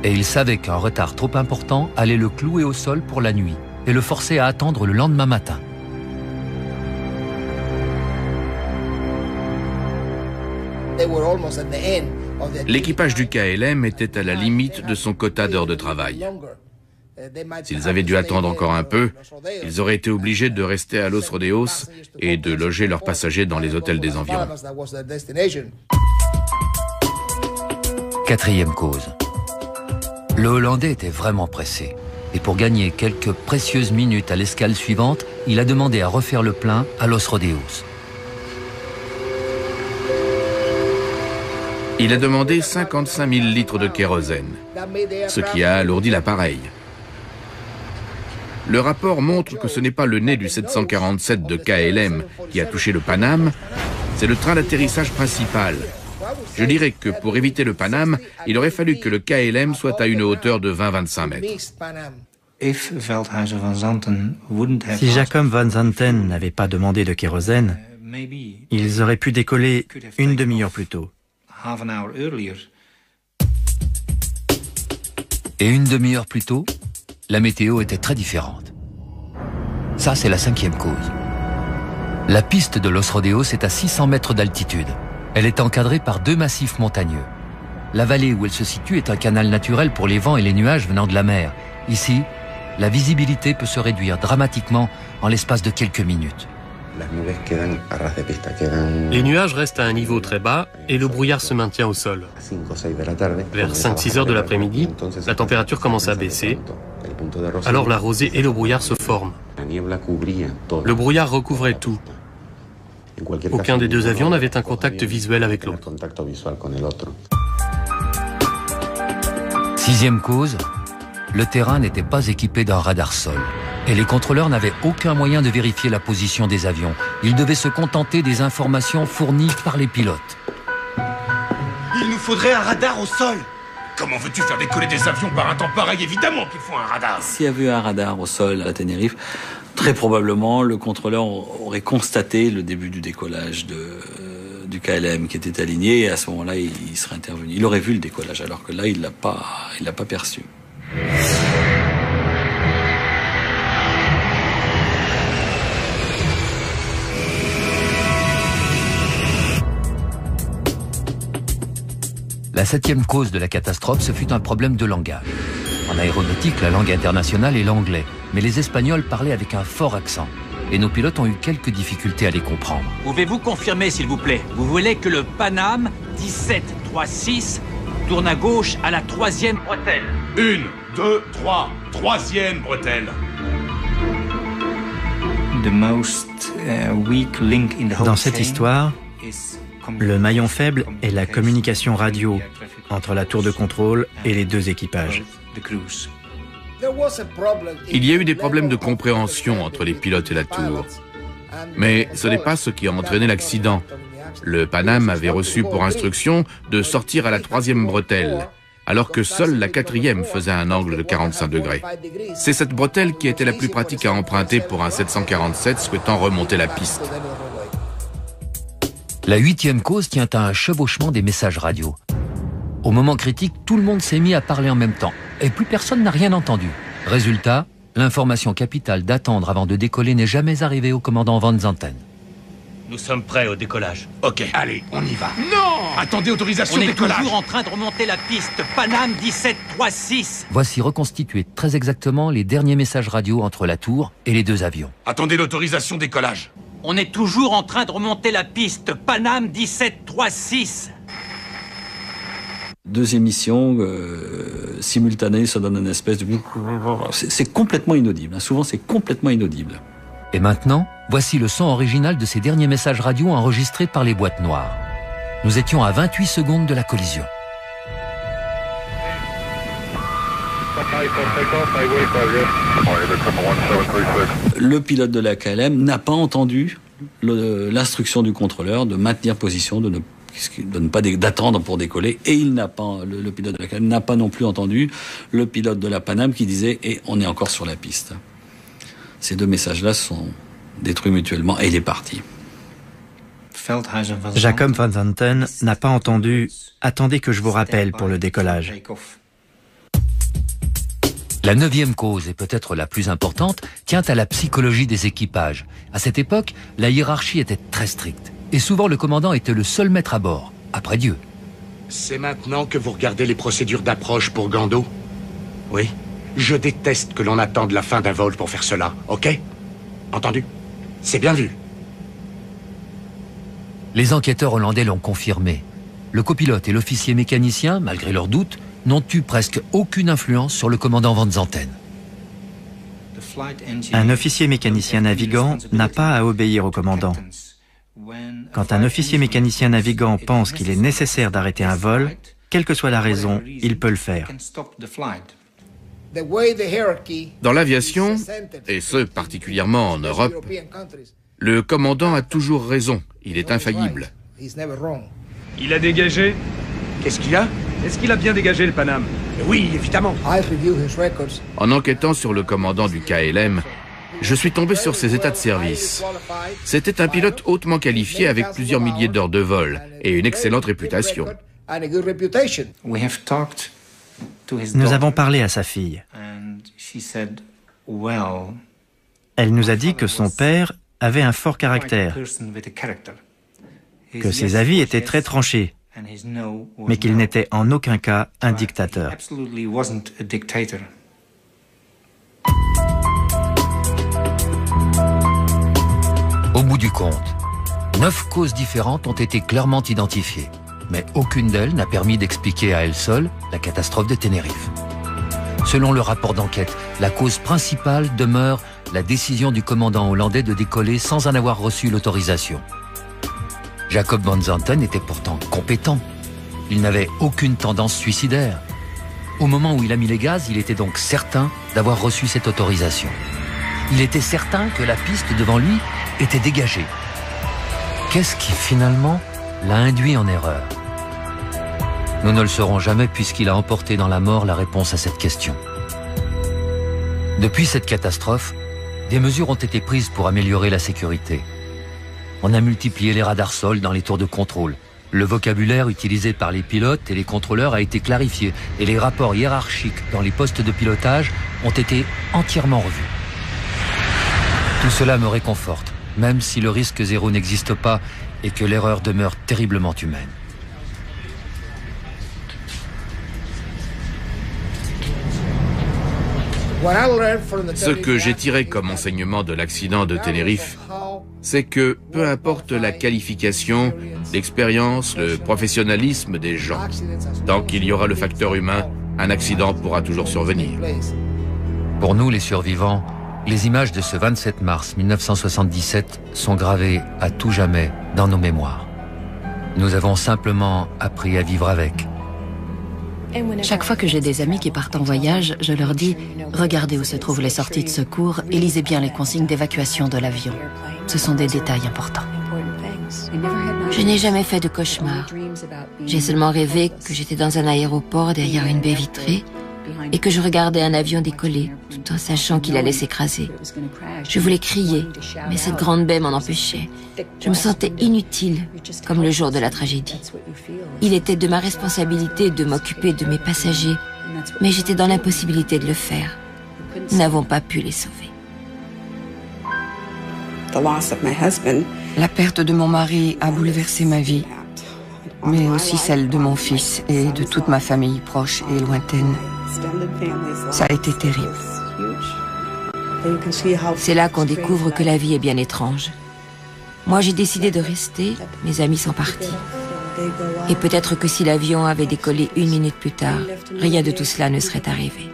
Et il savait qu'un retard trop important allait le clouer au sol pour la nuit et le forcer à attendre le lendemain matin. L'équipage du KLM était à la limite de son quota d'heures de travail. S'ils avaient dû attendre encore un peu, ils auraient été obligés de rester à Los Rodeos et de loger leurs passagers dans les hôtels des environs. Quatrième cause. Le Hollandais était vraiment pressé. Et pour gagner quelques précieuses minutes à l'escale suivante, il a demandé à refaire le plein à Los Rodeos. Il a demandé 55 000 litres de kérosène, ce qui a alourdi l'appareil. Le rapport montre que ce n'est pas le nez du 747 de KLM qui a touché le Paname, c'est le train d'atterrissage principal. Je dirais que pour éviter le Paname, il aurait fallu que le KLM soit à une hauteur de 20-25 mètres. Si Jacob Van Zanten n'avait pas demandé de kérosène, ils auraient pu décoller une demi-heure plus tôt. Et une demi-heure plus tôt, la météo était très différente. Ça, c'est la cinquième cause. La piste de Los Rodeos est à 600 mètres d'altitude. Elle est encadrée par deux massifs montagneux. La vallée où elle se situe est un canal naturel pour les vents et les nuages venant de la mer. Ici, la visibilité peut se réduire dramatiquement en l'espace de quelques minutes. Les nuages restent à un niveau très bas et le brouillard se maintient au sol. Vers 5-6 heures de l'après-midi, la température commence à baisser. Alors la rosée et le brouillard se forment. Le brouillard recouvrait tout. Aucun des deux avions n'avait un contact visuel avec l'autre. Sixième cause, le terrain n'était pas équipé d'un radar sol. Et les contrôleurs n'avaient aucun moyen de vérifier la position des avions. Ils devaient se contenter des informations fournies par les pilotes. Il nous faudrait un radar au sol. Comment veux-tu faire décoller des avions par un temps pareil? Évidemment qu'il faut un radar. S'il y avait eu un radar au sol à Tenerife, très probablement le contrôleur aurait constaté le début du décollage du KLM qui était aligné et à ce moment-là, il serait intervenu. Il aurait vu le décollage alors que là, il l'a pas perçu. La septième cause de la catastrophe, ce fut un problème de langage. En aéronautique, la langue internationale est l'anglais, mais les Espagnols parlaient avec un fort accent. Et nos pilotes ont eu quelques difficultés à les comprendre. Pouvez-vous confirmer, s'il vous plaît? Vous voulez que le Paname 1736 tourne à gauche à la 3e bretelle? 1, 2, 3, 3e bretelle. Dans cette histoire, le maillon faible est la communication radio entre la tour de contrôle et les deux équipages. Il y a eu des problèmes de compréhension entre les pilotes et la tour. Mais ce n'est pas ce qui a entraîné l'accident. Le Paname avait reçu pour instruction de sortir à la 3e bretelle, alors que seule la 4e faisait un angle de 45 degrés. C'est cette bretelle qui était la plus pratique à emprunter pour un 747 souhaitant remonter la piste. La huitième cause tient à un chevauchement des messages radio. Au moment critique, tout le monde s'est mis à parler en même temps, et plus personne n'a rien entendu. Résultat, l'information capitale d'attendre avant de décoller n'est jamais arrivée au commandant Van Zanten. Nous sommes prêts au décollage. Ok, allez, on y va. Non! Attendez autorisation de décollage. On est toujours en train de remonter la piste Paname 1736. Voici reconstitués très exactement les derniers messages radio entre la tour et les deux avions. Attendez l'autorisation décollage. On est toujours en train de remonter la piste Paname 1736. Deux émissions simultanées, ça donne une espèce de... C'est complètement inaudible. Souvent, c'est complètement inaudible. Et maintenant, voici le son original de ces derniers messages radio enregistrés par les boîtes noires. Nous étions à 28 secondes de la collision. Le pilote de la KLM n'a pas entendu l'instruction du contrôleur de maintenir position, de ne pas d'attendre pour décoller, et il n'a pas, le pilote de la KLM n'a pas non plus entendu le pilote de la Paname qui disait « et on est encore sur la piste ». Ces deux messages-là sont détruits mutuellement et il est parti. Jacob Van Zanten n'a pas entendu « attendez que je vous rappelle pour le décollage ». La neuvième cause, et peut-être la plus importante, tient à la psychologie des équipages. À cette époque, la hiérarchie était très stricte. Et souvent, le commandant était le seul maître à bord. après Dieu. C'est maintenant que vous regardez les procédures d'approche pour Gando? Oui. Je déteste que l'on attende la fin d'un vol pour faire cela, ok? Entendu? C'est bien vu. Les enquêteurs hollandais l'ont confirmé. Le copilote et l'officier mécanicien, malgré leurs doutes, n'ont eu presque aucune influence sur le commandant Van Zanten. Un officier mécanicien navigant n'a pas à obéir au commandant. Quand un officier mécanicien navigant pense qu'il est nécessaire d'arrêter un vol, quelle que soit la raison, il peut le faire. Dans l'aviation, et ce particulièrement en Europe, le commandant a toujours raison. Il est infaillible. Il a dégagé? Qu'est-ce qu'il a? Est-ce qu'il a bien dégagé le Paname? Oui, évidemment. En enquêtant sur le commandant du KLM, je suis tombé sur ses états de service. C'était un pilote hautement qualifié avec plusieurs milliers d'heures de vol et une excellente réputation. Nous avons parlé à sa fille. Elle nous a dit que son père avait un fort caractère, que ses avis étaient très tranchés, mais qu'il n'était en aucun cas un dictateur. Au bout du compte, 9 causes différentes ont été clairement identifiées, mais aucune d'elles n'a permis d'expliquer à elle seule la catastrophe de Tenerife. Selon le rapport d'enquête, la cause principale demeure la décision du commandant hollandais de décoller sans en avoir reçu l'autorisation. Jacob Van Zanten était pourtant compétent. Il n'avait aucune tendance suicidaire. Au moment où il a mis les gaz, il était donc certain d'avoir reçu cette autorisation. Il était certain que la piste devant lui était dégagée. Qu'est-ce qui finalement l'a induit en erreur? Nous ne le saurons jamais puisqu'il a emporté dans la mort la réponse à cette question. Depuis cette catastrophe, des mesures ont été prises pour améliorer la sécurité. On a multiplié les radars sol dans les tours de contrôle. Le vocabulaire utilisé par les pilotes et les contrôleurs a été clarifié et les rapports hiérarchiques dans les postes de pilotage ont été entièrement revus. Tout cela me réconforte, même si le risque zéro n'existe pas et que l'erreur demeure terriblement humaine. Ce que j'ai tiré comme enseignement de l'accident de Tenerife, c'est que peu importe la qualification, l'expérience, le professionnalisme des gens, tant qu'il y aura le facteur humain, un accident pourra toujours survenir. Pour nous, les survivants, les images de ce 27 mars 1977 sont gravées à tout jamais dans nos mémoires. Nous avons simplement appris à vivre avec. Chaque fois que j'ai des amis qui partent en voyage, je leur dis « Regardez où se trouvent les sorties de secours et lisez bien les consignes d'évacuation de l'avion. Ce sont des détails importants. » Je n'ai jamais fait de cauchemar. J'ai seulement rêvé que j'étais dans un aéroport derrière une baie vitrée et que je regardais un avion décoller, tout en sachant qu'il allait s'écraser. Je voulais crier, mais cette grande baie m'en empêchait. Je me sentais inutile, comme le jour de la tragédie. Il était de ma responsabilité de m'occuper de mes passagers, mais j'étais dans l'impossibilité de le faire. Nous n'avons pas pu les sauver. La perte de mon mari a bouleversé ma vie, mais aussi celle de mon fils et de toute ma famille proche et lointaine. Ça a été terrible. C'est là qu'on découvre que la vie est bien étrange. Moi, j'ai décidé de rester, mes amis sont partis. Et peut-être que si l'avion avait décollé 1 minute plus tard, rien de tout cela ne serait arrivé.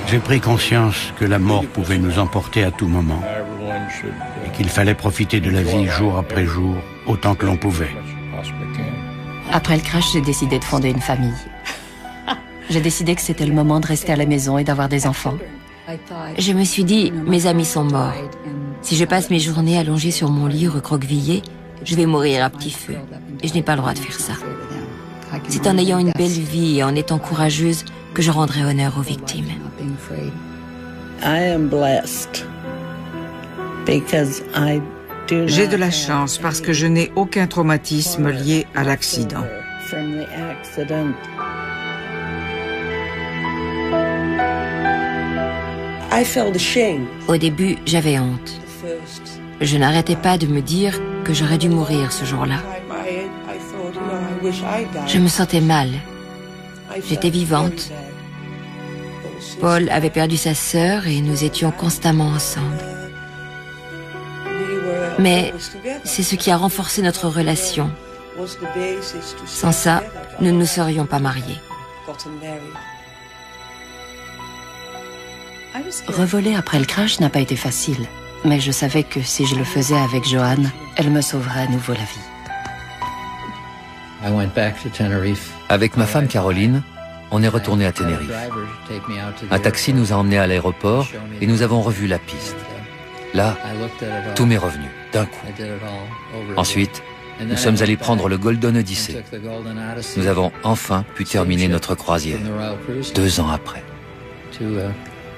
J'ai pris conscience que la mort pouvait nous emporter à tout moment et qu'il fallait profiter de la vie jour après jour autant que l'on pouvait. Après le crash, j'ai décidé de fonder une famille. J'ai décidé que c'était le moment de rester à la maison et d'avoir des enfants. Je me suis dit, mes amis sont morts. Si je passe mes journées allongée sur mon lit recroquevillée, je vais mourir à petit feu. Et je n'ai pas le droit de faire ça. C'est en ayant une belle vie et en étant courageuse que je rendrai honneur aux victimes. J'ai de la chance parce que je n'ai aucun traumatisme lié à l'accident. Au début, j'avais honte. Je n'arrêtais pas de me dire que j'aurais dû mourir ce jour-là. Je me sentais mal. J'étais vivante. Paul avait perdu sa sœur et nous étions constamment ensemble. Mais c'est ce qui a renforcé notre relation. Sans ça, nous ne nous serions pas mariés. Revoler après le crash n'a pas été facile, mais je savais que si je le faisais avec Joanne, elle me sauverait à nouveau la vie. Avec ma femme Caroline, on est retourné à Tenerife. Un taxi nous a emmenés à l'aéroport et nous avons revu la piste. Là, tout m'est revenu, d'un coup. Ensuite, nous sommes allés prendre le Golden Odyssey. Nous avons enfin pu terminer notre croisière, 2 ans après.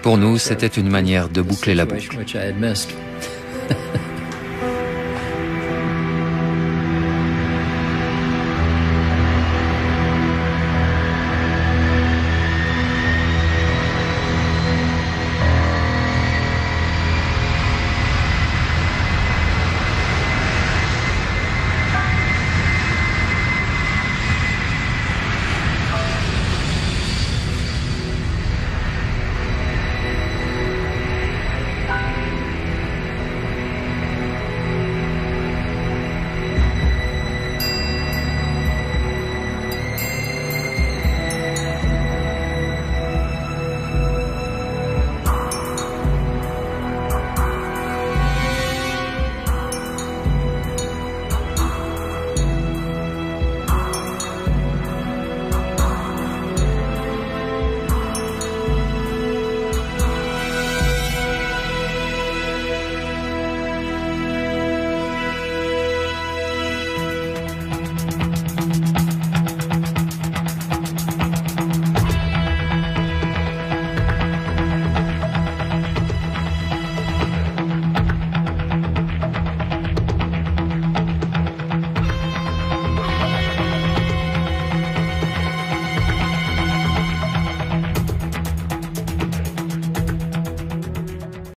Pour nous, c'était une manière de boucler la boucle.